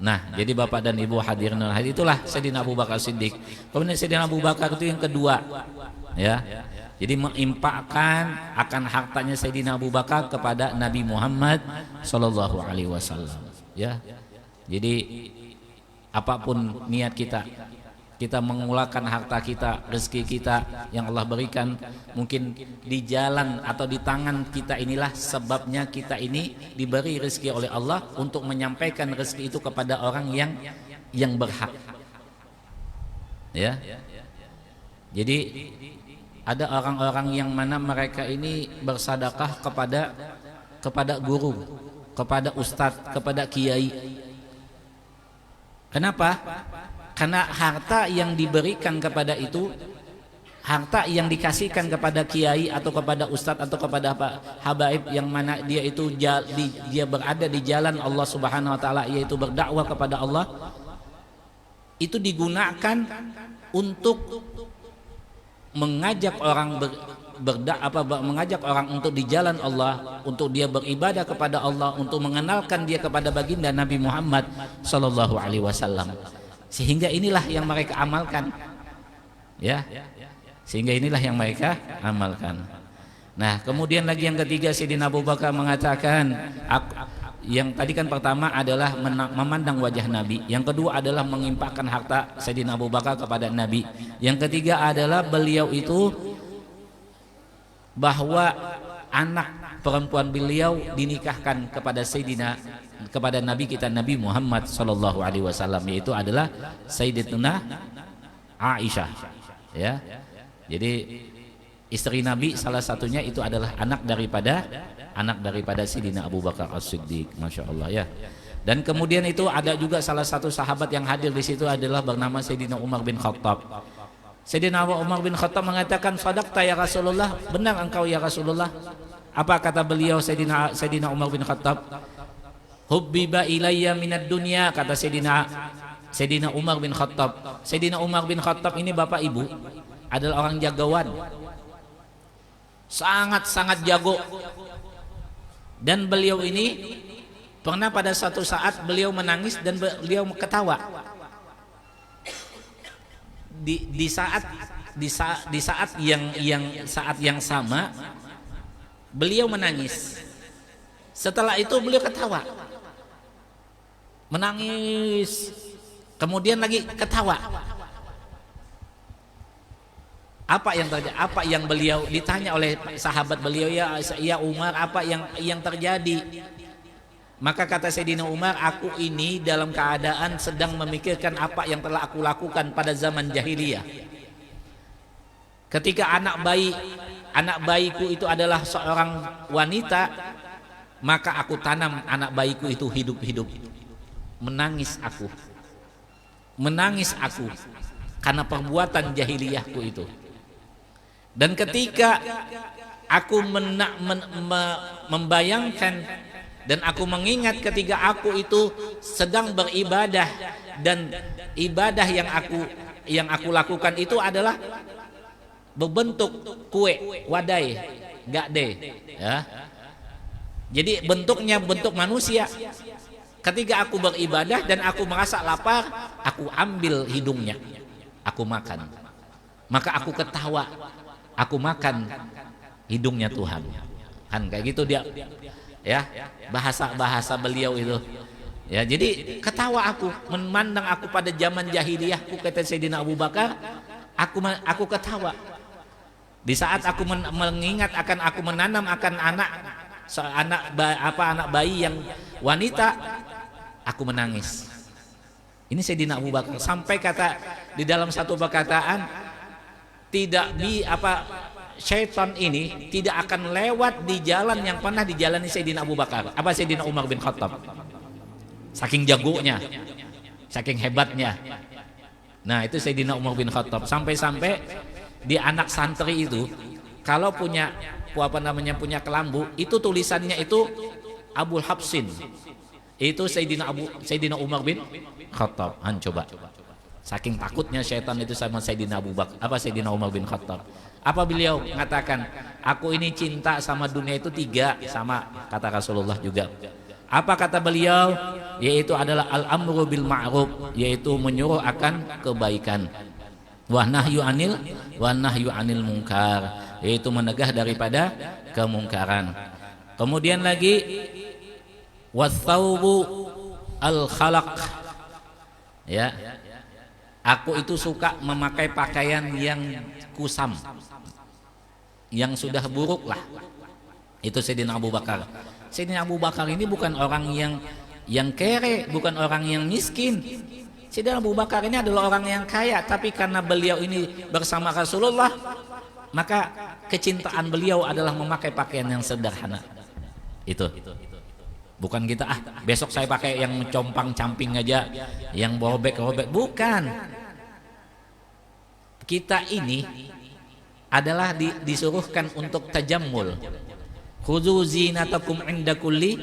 Nah, jadi Bapak dan Ibu hadirin itulah Sayyidina Abu Bakar Siddiq. Kemudian Sayyidina Abu Bakar itu yang kedua, ya. Jadi mengimpakkan akan hartanya Sayyidina Abu Bakar kepada Nabi Muhammad sallallahu alaihi wasallam, ya. Jadi apapun niat kita mengulangkan harta kita, rezeki kita yang Allah berikan, mungkin di jalan atau di tangan kita inilah sebabnya kita ini diberi rezeki oleh Allah untuk menyampaikan rezeki itu kepada orang yang berhak. Ya. Jadi ada orang-orang yang mana mereka ini bersedekah kepada guru, kepada ustadz, kepada kiai. Kenapa? Karena harta yang diberikan kepada itu, harta yang dikasihkan kepada kiai atau kepada ustadz atau kepada habaib yang mana dia itu dia berada di jalan Allah Subhanahu wa taala, yaitu berdakwah kepada Allah, itu digunakan untuk mengajak orang mengajak orang untuk di jalan Allah, untuk dia beribadah kepada Allah, untuk mengenalkan dia kepada baginda Nabi Muhammad sallallahu alaihi wasallam. Sehingga inilah yang mereka amalkan. Ya. Sehingga inilah yang mereka amalkan. Nah, kemudian lagi yang ketiga, Sayyidina Abu Bakar mengatakan, yang tadi kan pertama adalah memandang wajah Nabi, yang kedua adalah mengimpakkan harta Sayyidina Abu Bakar kepada Nabi, yang ketiga adalah beliau itu bahwa anak perempuan beliau dinikahkan kepada Nabi kita Nabi Muhammad sallallahu alaihi wasallam, yaitu adalah Sayyidatuna Aisyah. Ya. Jadi istri Nabi salah satunya itu adalah anak daripada Sayyidina Abu Bakar As-Siddiq, Masya Allah ya. Dan kemudian itu ada juga salah satu sahabat yang hadir di situ adalah bernama Sayyidina Umar bin Khattab. Sayyidina Umar bin Khattab mengatakan, "Shadaqta ya Rasulullah," benar engkau ya Rasulullah. Apa kata beliau Sayyidina Umar bin Khattab? "Hubbiba ilayya minad dunya," kata Sayyidina Umar bin Khattab. Sayyidina Umar bin Khattab ini bapak ibu adalah orang jagawan, sangat-sangat jago. Dan beliau ini pernah pada satu saat beliau menangis dan beliau ketawa. Di saat yang sama beliau menangis. Setelah itu beliau ketawa, menangis, kemudian lagi ketawa. Apa yang terjadi? Apa yang beliau ditanya oleh sahabat beliau, ya Umar, apa yang terjadi? Maka kata Sayyidina Umar, aku ini dalam keadaan sedang memikirkan apa yang telah aku lakukan pada zaman jahiliyah. Ketika anak bayiku itu adalah seorang wanita, maka aku tanam anak bayiku itu hidup-hidup. Menangis aku karena perbuatan jahiliyahku itu. Dan ketika aku membayangkan dan aku mengingat ketika aku itu sedang beribadah, dan ibadah yang aku lakukan itu adalah berbentuk kue, wadai, gade, ya. Jadi bentuknya bentuk manusia. Ketika aku beribadah dan aku merasa lapar, aku ambil hidungnya, aku makan. Maka aku ketawa, aku makan hidungnya Tuhan. Kan kayak gitu dia. Ya, bahasa beliau itu. Ya, jadi ketawa aku, memandang aku pada zaman jahiliyahku, kata Sayyidina Abu Bakar, aku ketawa. Di saat aku mengingat akan aku menanam akan anak bayi yang wanita, aku menangis. Ini Sayyidina Abu Bakar sampai kata di dalam satu perkataan, syaitan ini tidak akan lewat di jalan yang pernah dijalani Sayyidina Abu Bakar. Apa Sayyidina Umar bin Khattab? Saking jagonya, saking hebatnya. Nah, itu Sayyidina Umar bin Khattab. Sampai-sampai di anak santri itu kalau punya kelambu, itu tulisannya itu Abul Habsin. Itu Sayyidina Umar bin Khattab. Coba. Saking takutnya syaitan itu sama Sayyidina Abu Bakar. Apa Sayyidina Umar bin Khattab? Apa beliau mengatakan, aku ini cinta sama dunia itu 3, sama kata Rasulullah juga. Apa kata beliau? Yaitu adalah al-amru bil ma'ruf, yaitu menyuruh akan kebaikan. Wa nahyu anil munkar, yaitu menegah daripada kemungkaran. Kemudian lagi wathaubu al-khalaq. Ya. Aku itu suka memakai pakaian yang kusam, yang sudah buruk lah. Itu Sayyidina Abu Bakar. Sayyidina Abu Bakar ini bukan orang yang kere, bukan orang yang miskin. Sayyidina Abu Bakar ini adalah orang yang kaya, tapi karena beliau ini bersama Rasulullah, maka kecintaan beliau adalah memakai pakaian yang sederhana. Itu. Bukan kita besok saya pakai yang compang-camping aja, yang robek-robek, bukan. Kita ini adalah disuruhkan untuk tajammul. Khudzu zinatakum inda kulli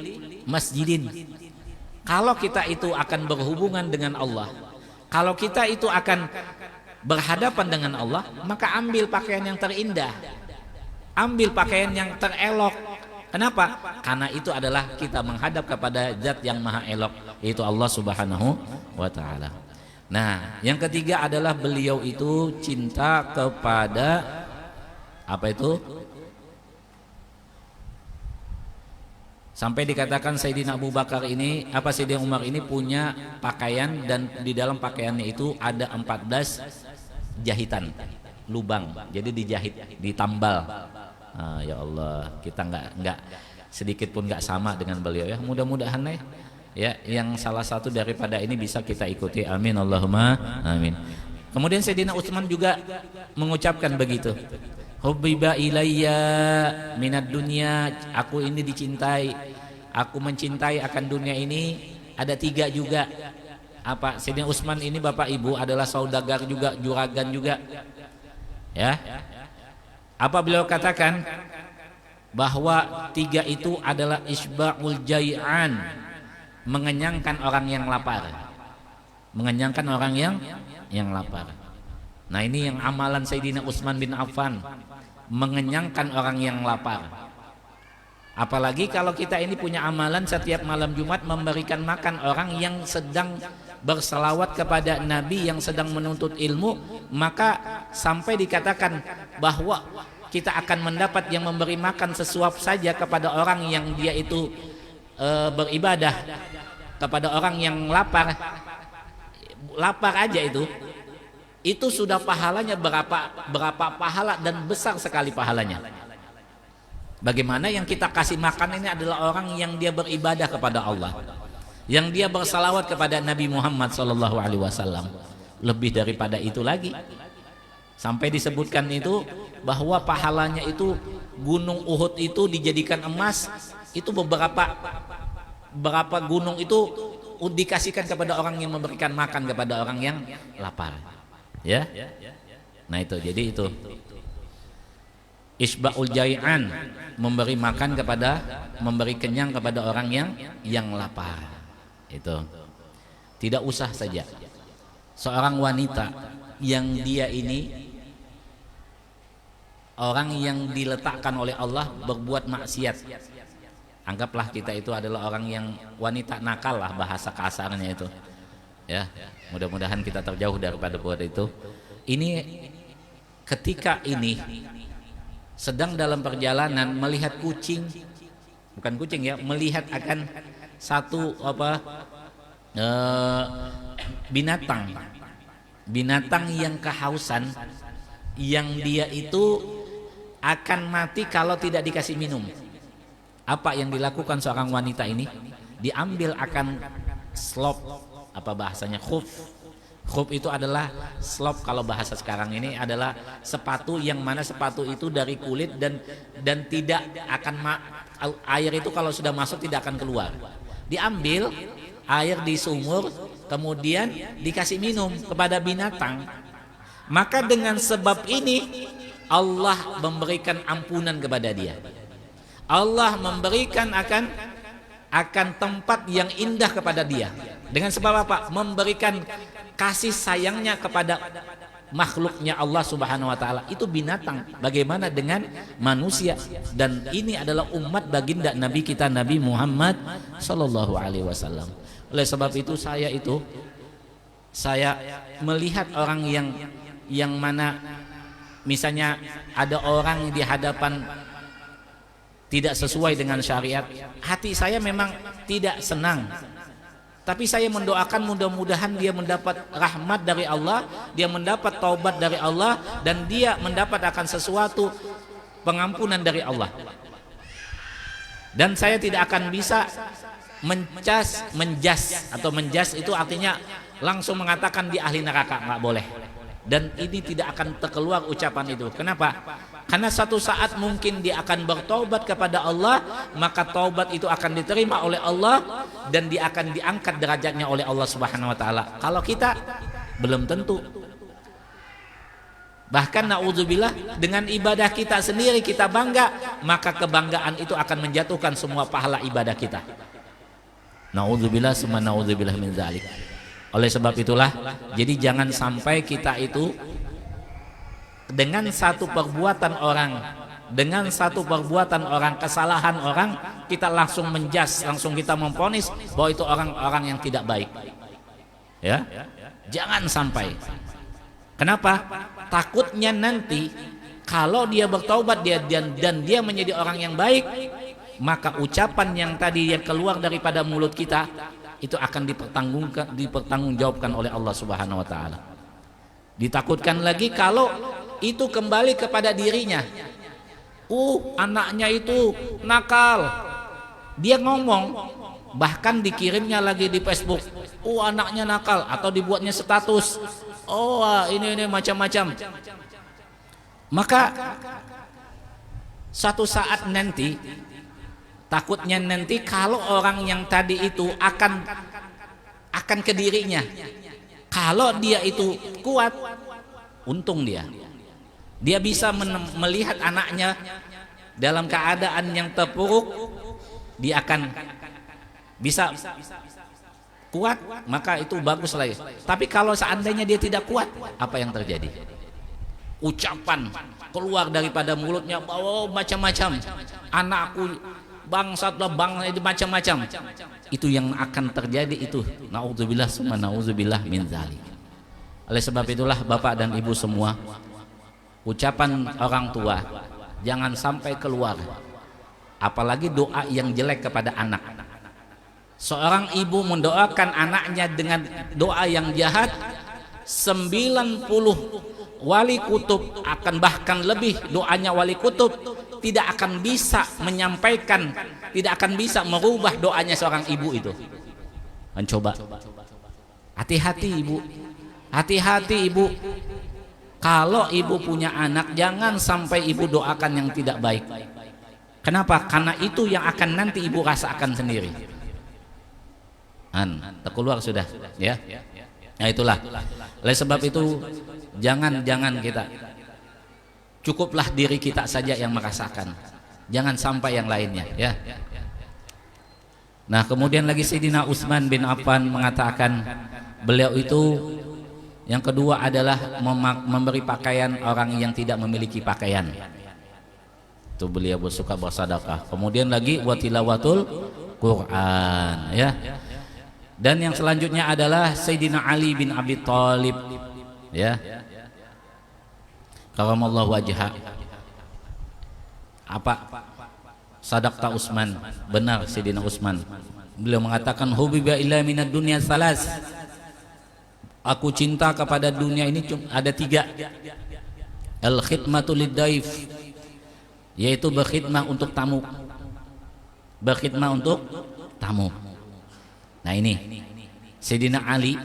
masjidin. Kalau kita itu akan berhubungan dengan Allah, kalau kita itu akan berhadapan dengan Allah, maka ambil pakaian yang terindah, ambil pakaian yang terelok. Kenapa? Karena itu adalah kita menghadap kepada Zat yang Maha Elok, yaitu Allah Subhanahu wa Ta'ala. Nah, yang ketiga adalah beliau itu cinta kepada apa itu? Sampai dikatakan Sayyidina Abu Bakar ini, Sayyidina Umar ini punya pakaian, dan di dalam pakaiannya itu ada 14 jahitan, lubang. Jadi dijahit, ditambal. Ya Allah, kita nggak sedikit pun nggak sama dengan beliau ya. Mudah-mudahan ya yang salah satu daripada ini bisa kita ikuti. Amin Allahumma amin. Kemudian Sayyidina Utsman juga mengucapkan begitu. Hubbiba ilayya minad dunya, aku ini dicintai, aku mencintai akan dunia ini. Ada 3 juga. Sayyidina Utsman ini Bapak Ibu adalah saudagar juga, juragan juga. Ya. Apa beliau katakan? Bahwa 3 itu adalah isba'ul jai'an, mengenyangkan orang yang lapar. Mengenyangkan orang yang lapar. Nah, ini yang amalan Sayyidina Utsman bin Affan, mengenyangkan orang yang lapar. Apalagi kalau kita ini punya amalan setiap malam Jumat memberikan makan orang yang sedang berselawat kepada Nabi, yang sedang menuntut ilmu, maka sampai dikatakan bahwa kita akan mendapat yang memberi makan sesuap saja kepada orang yang dia itu beribadah kepada orang yang lapar aja itu sudah pahalanya berapa pahala, dan besar sekali pahalanya. Bagaimana yang kita kasih makan ini adalah orang yang dia beribadah kepada Allah, yang dia bersalawat kepada Nabi Muhammad SAW. Lebih daripada itu lagi, sampai disebutkan itu bahwa pahalanya itu gunung Uhud itu dijadikan emas, itu beberapa gunung itu dikasihkan kepada orang yang memberikan makan kepada orang yang lapar. Ya, nah itu, jadi itu isba'ul jai'an, memberi makan memberi kenyang kepada orang yang lapar. Itu tidak usah saja seorang wanita yang dia ini orang yang diletakkan oleh Allah berbuat maksiat. Anggaplah kita itu adalah orang yang wanita nakal lah, bahasa kasarnya itu. Ya, mudah-mudahan kita terjauh daripada buat itu. Ini ketika ini sedang dalam perjalanan melihat kucing, bukan kucing ya, melihat akan satu binatang yang kehausan, yang dia itu akan mati kalau tidak dikasih minum. Apa yang dilakukan seorang wanita ini? Diambil akan slop, bahasanya khuf. Khuf itu adalah slop, kalau bahasa sekarang ini adalah sepatu yang mana sepatu itu dari kulit dan tidak akan air itu kalau sudah masuk tidak akan keluar. Diambil air di sumur, kemudian dikasih minum kepada binatang. Maka dengan sebab ini Allah memberikan ampunan kepada dia. Allah memberikan akan tempat yang indah kepada dia. Dengan sebab apa? Memberikan kasih sayangnya kepada makhluknya Allah Subhanahu wa Ta'ala. Itu binatang. Bagaimana dengan manusia? Dan ini adalah umat baginda Nabi kita, Nabi Muhammad Sallallahu Alaihi Wasallam. Oleh sebab itu saya melihat orang yang mana misalnya ada orang di hadapan tidak sesuai dengan syariat, hati saya memang tidak senang. Tapi saya mendoakan mudah-mudahan dia mendapat rahmat dari Allah, dia mendapat taubat dari Allah, dan dia mendapat akan sesuatu pengampunan dari Allah. Dan saya tidak akan bisa menjas itu artinya langsung mengatakan dia ahli neraka, nggak boleh. dan ini tidak akan terkeluar ucapan itu. Kenapa? Karena satu saat mungkin dia akan bertaubat kepada Allah, maka taubat itu akan diterima oleh Allah dan dia akan diangkat derajatnya oleh Allah Subhanahu wa taala. Kalau kita belum tentu. Bahkan naudzubillah, dengan ibadah kita sendiri kita bangga, maka kebanggaan itu akan menjatuhkan semua pahala ibadah kita. Naudzubillah summa naudzubillah min dzalik. Oleh sebab itulah, jadi jangan sampai kita itu dengan satu perbuatan orang, kesalahan orang, kita langsung menjas, langsung kita memvonis bahwa itu orang-orang yang tidak baik. Ya, jangan sampai. Kenapa? Takutnya nanti kalau dia bertaubat dan dia menjadi orang yang baik, maka ucapan yang tadi yang keluar daripada mulut kita itu akan dipertanggungjawabkan oleh Allah Subhanahu wa taala. Ditakutkan lagi kalau itu kembali kepada dirinya. Anaknya itu nakal. Dia ngomong, bahkan dikirimnya lagi di Facebook. Anaknya nakal, atau dibuatnya status. Ini macam-macam. Maka satu saat nanti, takutnya nanti kalau orang yang tadi itu akan ke dirinya. Kalau dia itu kuat, untung dia bisa melihat anaknya dalam keadaan yang terpuruk, dia akan bisa kuat, maka itu bagus lagi. Tapi kalau seandainya dia tidak kuat, apa yang terjadi? Ucapan keluar daripada mulutnya, macam-macam, anakku bangsat lah, macam-macam. Itu yang akan terjadi itu. Naudzubillah summa naudzubillah min dzalik. Oleh sebab itulah Bapak dan Ibu semua, ucapan orang tua jangan sampai keluar, apalagi doa yang jelek kepada anak. Seorang ibu mendoakan anaknya dengan doa yang jahat, 90 wali kutub akan, bahkan lebih, doanya wali kutub tidak akan bisa menyampaikan, tidak akan bisa merubah doanya seorang ibu itu. Mencoba. Hati-hati ibu, hati-hati ibu. Kalau ibu punya anak, jangan sampai ibu doakan yang tidak baik. Kenapa? Karena itu yang akan nanti ibu rasakan sendiri. Terkeluar sudah, ya. Nah itulah. Oleh sebab itu, jangan kita, cukuplah diri kita saja yang merasakan. Jangan sampai yang lainnya, ya. Nah, kemudian lagi Sayyidina Utsman bin Affan mengatakan, beliau itu yang kedua adalah memberi pakaian orang yang tidak memiliki pakaian. Itu beliau bersuka bersedekah. Kemudian lagi watilawatul Quran, ya. Dan yang selanjutnya adalah Sayyidina Ali bin Abi Thalib, ya. Karamallahu wajha. Apa? Sadaqta Utsman, benar Sayyidina Utsman. Beliau mengatakan hubiba illa minad dunya salas. Aku cinta kepada dunia ini ada 3. Al khidmatu lid-daif, yaitu berkhidmah untuk tamu. Berkhidmah untuk tamu. Nah ini Sayyidina Ali,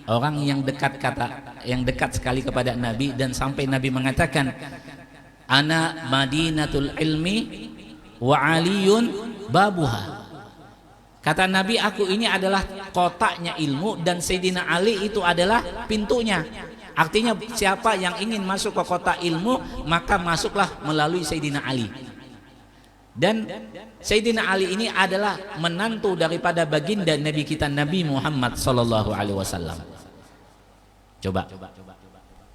orang yang dekat sekali kepada Nabi, dan sampai Nabi mengatakan, ana madinatul ilmi wa aliyun babuha. Kata Nabi, aku ini adalah kotaknya ilmu dan Sayyidina Ali itu adalah pintunya. Artinya siapa yang ingin masuk ke kota ilmu, maka masuklah melalui Sayyidina Ali. Dan Sayyidina Ali ini adalah menantu daripada baginda Nabi kita Nabi Muhammad sallallahu alaihi wasallam. Coba.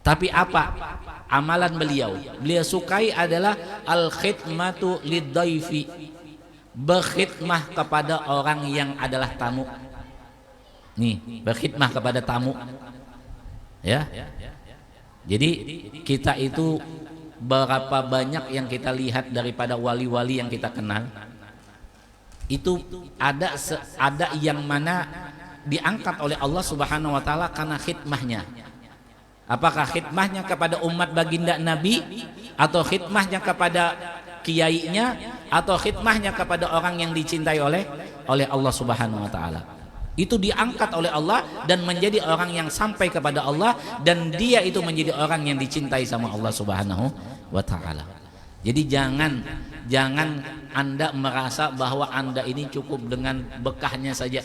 Tapi apa amalan beliau? Beliau sukai adalah al-khidmatu lid-dhaifi, berkhidmah kepada orang yang adalah tamu. Nih, berkhidmah kepada tamu. Ya. Jadi kita itu berapa banyak yang kita lihat daripada wali-wali yang kita kenal, itu ada yang mana diangkat oleh Allah Subhanahu wa taala karena khidmahnya. Apakah khidmahnya kepada umat baginda Nabi, atau khidmahnya kepada kiainya, atau khidmahnya kepada orang yang dicintai oleh Allah Subhanahu wa taala. Itu diangkat oleh Allah dan menjadi orang yang sampai kepada Allah, dan dia itu menjadi orang yang dicintai sama Allah Subhanahu wa taala. Jadi jangan Anda merasa bahwa Anda ini cukup dengan bekahnya saja.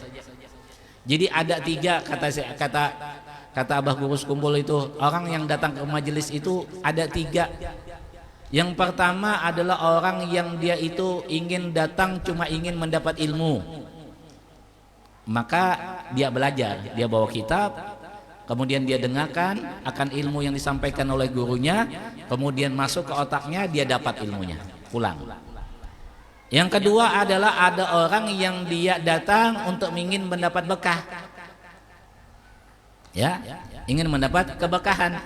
Jadi ada 3 kata Abah Guru Kumpul itu, orang yang datang ke majelis itu ada 3. Yang pertama adalah orang yang dia itu ingin datang cuma ingin mendapat ilmu. Maka dia belajar, dia bawa kitab, kemudian dia dengarkan akan ilmu yang disampaikan oleh gurunya, kemudian masuk ke otaknya, dia dapat ilmunya, pulang. Yang kedua adalah ada orang yang dia datang untuk ingin mendapat bekah, ya, ingin mendapat keberkahan.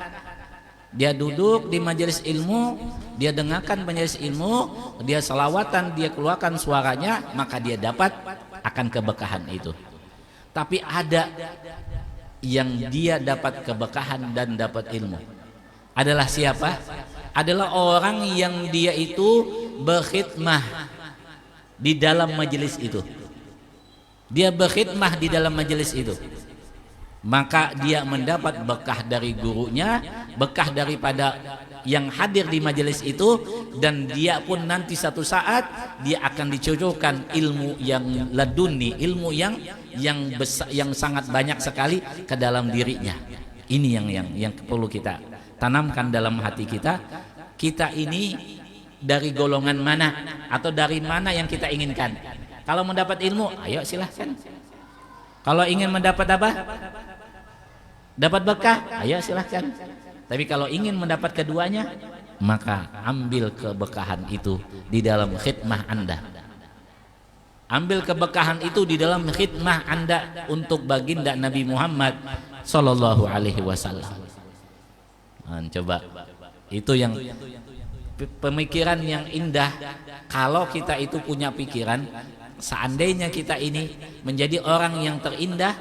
Dia duduk di majelis ilmu, dia dengarkan majelis ilmu, dia selawatan, dia keluarkan suaranya, maka dia dapat akan keberkahan itu. Tapi ada yang dia dapat keberkahan dan dapat ilmu. Adalah siapa? Adalah orang yang dia itu berkhidmah di dalam majelis itu. Dia berkhidmah di dalam majelis itu. Maka dia mendapat berkah dari gurunya, berkah daripada yang hadir di majelis itu, dan dia pun nanti satu saat dia akan dicocokkan ilmu yang laduni, ilmu yang besar, yang sangat banyak sekali ke dalam dirinya. Ini yang perlu kita tanamkan dalam hati kita. Kita ini dari golongan mana atau dari mana yang kita inginkan? Kalau mendapat ilmu, ayo silahkan. Kalau ingin mendapat apa? Dapat berkah, ayo silahkan. Tapi kalau ingin mendapat keduanya, maka ambil keberkahan itu di dalam khidmah Anda. Ambil keberkahan itu di dalam khidmah Anda untuk baginda Nabi Muhammad sallallahu alaihi wasallam. Coba, itu yang pemikiran yang indah. Kalau kita itu punya pikiran, seandainya kita ini menjadi orang yang terindah,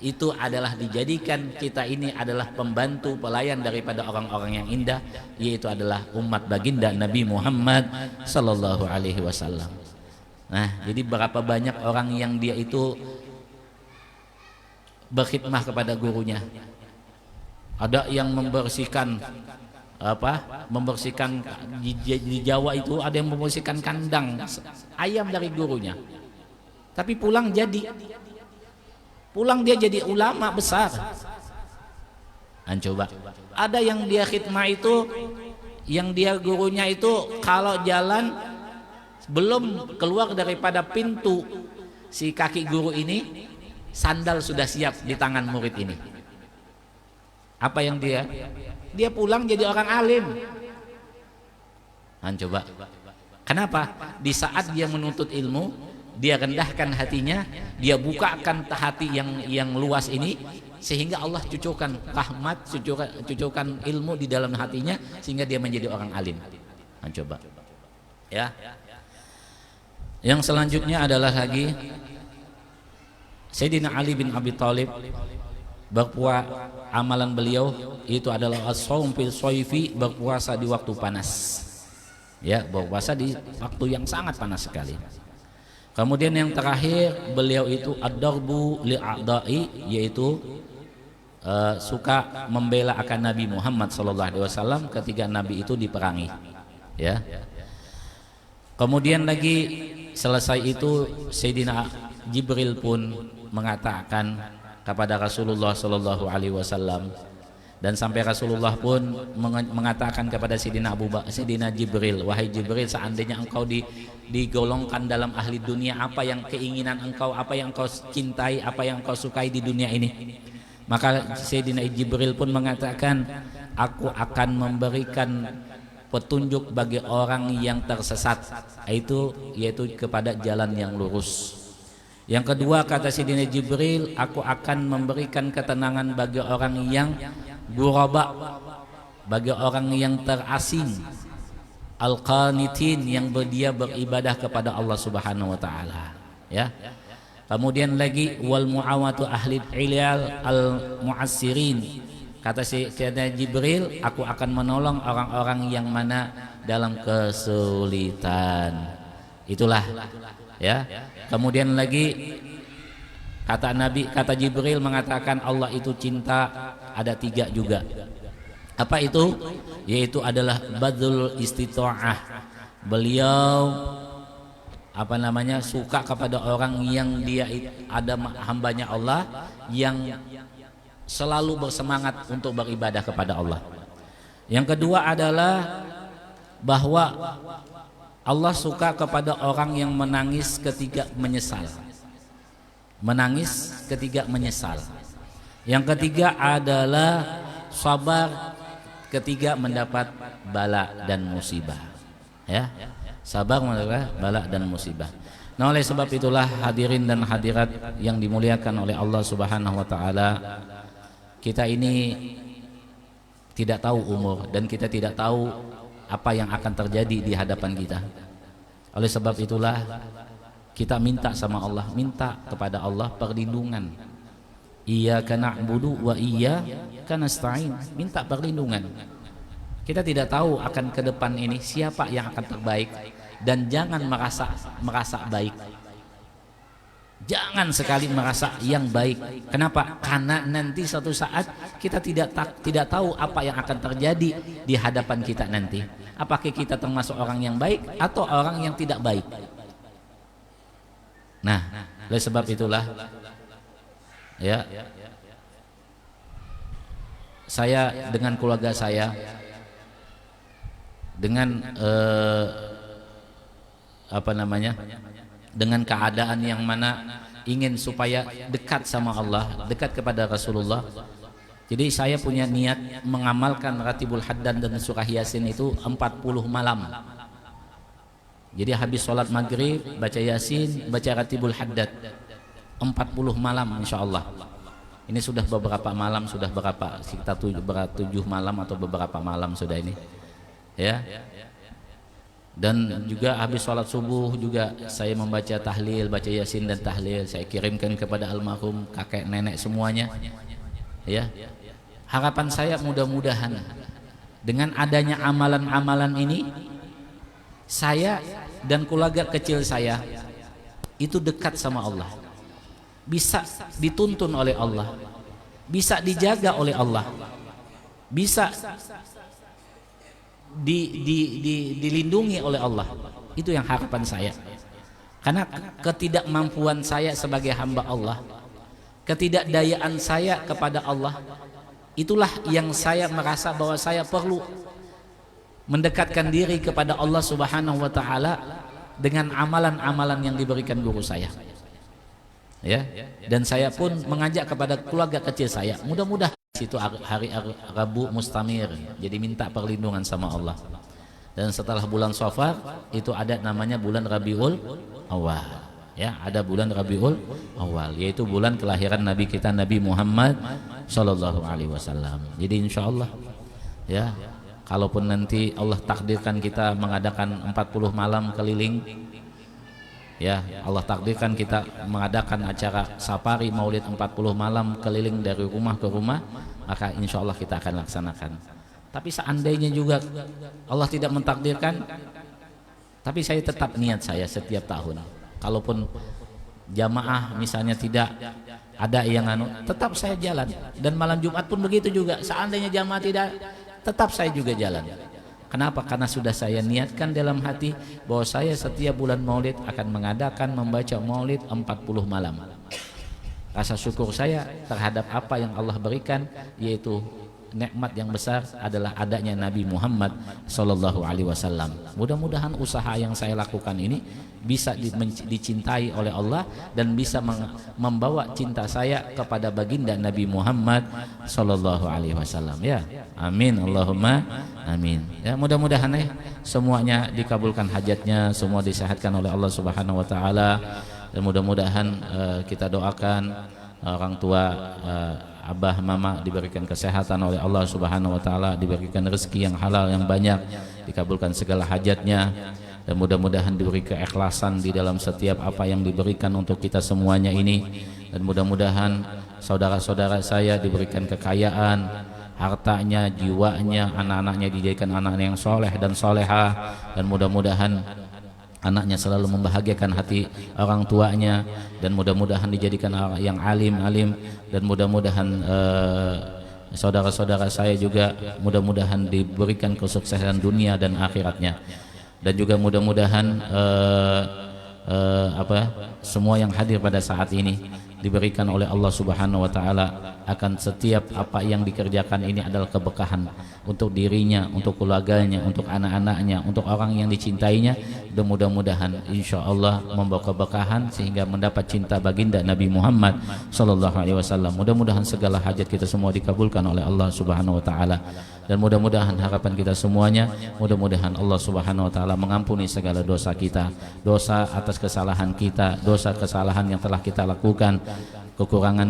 itu adalah dijadikan kita ini adalah pembantu pelayan daripada orang-orang yang indah, yaitu adalah umat baginda Nabi Muhammad sallallahu alaihi wasallam. Nah, jadi berapa banyak orang yang dia itu berkhidmah kepada gurunya. Ada yang membersihkan membersihkan di Jawa itu, ada yang membersihkan kandang ayam dari gurunya. Tapi pulang dia jadi ulama besar. Coba, ada yang dia khidmah itu, yang dia gurunya itu kalau jalan belum keluar daripada pintu si kaki guru ini, sandal sudah siap di tangan murid ini. Apa yang dia pulang jadi orang alim. Coba, kenapa? Di saat dia menuntut ilmu, dia rendahkan hatinya, dia bukakan hati yang luas ini, sehingga Allah cucukkan rahmat, cucukkan ilmu di dalam hatinya, sehingga dia menjadi orang alim. Coba, ya. Yang selanjutnya adalah lagi Sayyidina Ali bin Abi Thalib. Amalan beliau itu adalah as-shaum fil shayfi, berpuasa di waktu panas. Ya, berpuasa di waktu yang sangat panas sekali. Kemudian yang terakhir beliau itu ad-darbu li'a'da'i, yaitu suka membela akan Nabi Muhammad SAW ketika Nabi itu diperangi. Ya. Kemudian lagi selesai itu Sayyidina Jibril pun mengatakan kepada Rasulullah SAW, dan sampai Rasulullah pun mengatakan kepada Sayyidina Jibril, wahai Jibril, seandainya engkau digolongkan dalam ahli dunia, apa yang keinginan engkau, apa yang engkau cintai, apa yang engkau sukai di dunia ini? Maka Sayyidina Jibril pun mengatakan, aku akan memberikan petunjuk bagi orang yang tersesat, yaitu kepada jalan yang lurus. Yang kedua, kata Sayyidina Jibril, aku akan memberikan ketenangan bagi orang yang ghuraba, bagi orang yang terasing, al-qanitin, yang dia beribadah kepada Allah Subhanahu wa taala, ya. Kemudian lagi wal muawatu ahli ilal al muassirin, kata Sayyidina Jibril, aku akan menolong orang-orang yang mana dalam kesulitan. Itulah, ya. Kemudian lagi Kata Nabi, kata Jibril mengatakan Allah itu cinta ada 3 juga. Apa itu? Yaitu adalah badul istita'ah. Beliau suka kepada orang yang dia ada hambanya Allah yang selalu bersemangat untuk beribadah kepada Allah. Yang kedua adalah bahwa Allah suka kepada orang yang menangis ketika menyesal. Menangis ketika menyesal. Yang ketiga adalah sabar ketika mendapat bala dan musibah. Ya, sabar mendapat bala dan musibah. Nah, oleh sebab itulah hadirin dan hadirat yang dimuliakan oleh Allah Subhanahu wa taala, kita ini tidak tahu umur dan kita tidak tahu apa yang akan terjadi di hadapan kita. Oleh sebab itulah kita minta sama Allah, minta kepada Allah perlindungan. Iyyaka na'budu wa iyyaka nasta'in. Minta perlindungan. Kita tidak tahu akan ke depan ini siapa yang akan terbaik, dan jangan merasa baik. Jangan sekali merasa yang baik. Kenapa? Karena nanti suatu saat kita tidak tahu apa yang akan terjadi di hadapan kita nanti. Apakah kita termasuk orang yang baik atau orang yang tidak baik? Nah, oleh sebab itulah ya, saya dengan keluarga saya, dengan dengan keadaan yang mana ingin supaya dekat sama Allah, dekat kepada Rasulullah. Jadi saya punya niat mengamalkan Ratibul Haddan dan Surah Yasin itu 40 malam. Jadi habis sholat maghrib baca Yasin, baca Ratibul Haddad 40 malam insyaallah. Ini sudah beberapa malam, sudah berapa, sekitar 7 malam atau beberapa malam sudah ini ya. Dan juga habis sholat subuh juga saya membaca tahlil, baca Yasin dan tahlil. Saya kirimkan kepada almarhum kakek nenek semuanya ya. Harapan saya mudah-mudahan dengan adanya amalan-amalan ini, saya dan keluarga kecil saya itu dekat sama Allah, bisa dituntun oleh Allah, bisa dijaga oleh Allah, bisa dilindungi oleh Allah. Itu yang harapan saya. Karena ketidakmampuan saya sebagai hamba Allah, ketidakdayaan saya kepada Allah, itulah yang saya merasa bahwa saya perlu mendekatkan diri kepada Allah Subhanahu wa taala dengan amalan-amalan yang diberikan guru saya. Ya, dan saya pun mengajak kepada keluarga kecil saya, mudah-mudahan itu hari Rabu mustamir, jadi minta perlindungan sama Allah. Dan setelah bulan Safar itu ada namanya bulan Rabiul Awal. Ya, ada bulan Rabiul Awal, yaitu bulan kelahiran Nabi kita Nabi Muhammad sallallahu alaihi wasallam. Jadi insyaallah ya, kalaupun nanti Allah takdirkan kita mengadakan 40 malam keliling ya, Allah takdirkan kita mengadakan acara safari maulid 40 malam keliling dari rumah ke rumah, maka insya Allah kita akan laksanakan. Tapi seandainya juga Allah tidak mentakdirkan, tapi saya tetap niat saya setiap tahun, kalaupun jamaah misalnya tidak ada yang tetap saya jalan. Dan malam Jumat pun begitu juga, seandainya jamaah tidak, tetap saya juga jalan. Kenapa? Karena sudah saya niatkan dalam hati bahwa saya setiap bulan maulid akan mengadakan membaca maulid 40 malam. Rasa syukur saya terhadap apa yang Allah berikan, yaitu nikmat yang besar adalah adanya Nabi Muhammad sallallahu alaihi wasallam. Mudah-mudahan usaha yang saya lakukan ini bisa dicintai oleh Allah dan bisa membawa cinta saya kepada baginda Nabi Muhammad sallallahu alaihi wasallam ya. Amin Allahumma amin. Ya, mudah-mudahan semuanya dikabulkan hajatnya, semua disehatkan oleh Allah Subhanahu wa taala, dan mudah-mudahan kita doakan orang tua abah mama diberikan kesehatan oleh Allah Subhanahu wa taala, diberikan rezeki yang halal yang banyak, dikabulkan segala hajatnya, dan mudah-mudahan diberi keikhlasan di dalam setiap apa yang diberikan untuk kita semuanya ini. Dan mudah-mudahan saudara-saudara saya diberikan kekayaan, hartanya, jiwanya, anak-anaknya dijadikan anak yang soleh dan solehah, dan mudah-mudahan anaknya selalu membahagiakan hati orang tuanya, dan mudah-mudahan dijadikan orang yang alim, dan mudah-mudahan saudara-saudara saya juga mudah-mudahan diberikan kesuksesan dunia dan akhiratnya, dan juga mudah-mudahan semua yang hadir pada saat ini diberikan oleh Allah Subhanahu wa taala akan setiap apa yang dikerjakan ini adalah keberkahan untuk dirinya, untuk keluarganya, untuk anak-anaknya, untuk orang yang dicintainya, dan mudah-mudahan insyaallah membawa keberkahan sehingga mendapat cinta baginda Nabi Muhammad sallallahu alaihi wasallam. Mudah-mudahan segala hajat kita semua dikabulkan oleh Allah Subhanahu wa taala, dan mudah-mudahan harapan kita semuanya, mudah-mudahan Allah Subhanahu wa taala mengampuni segala dosa kita, dosa atas kesalahan kita, dosa kesalahan yang telah kita lakukan, kekurangan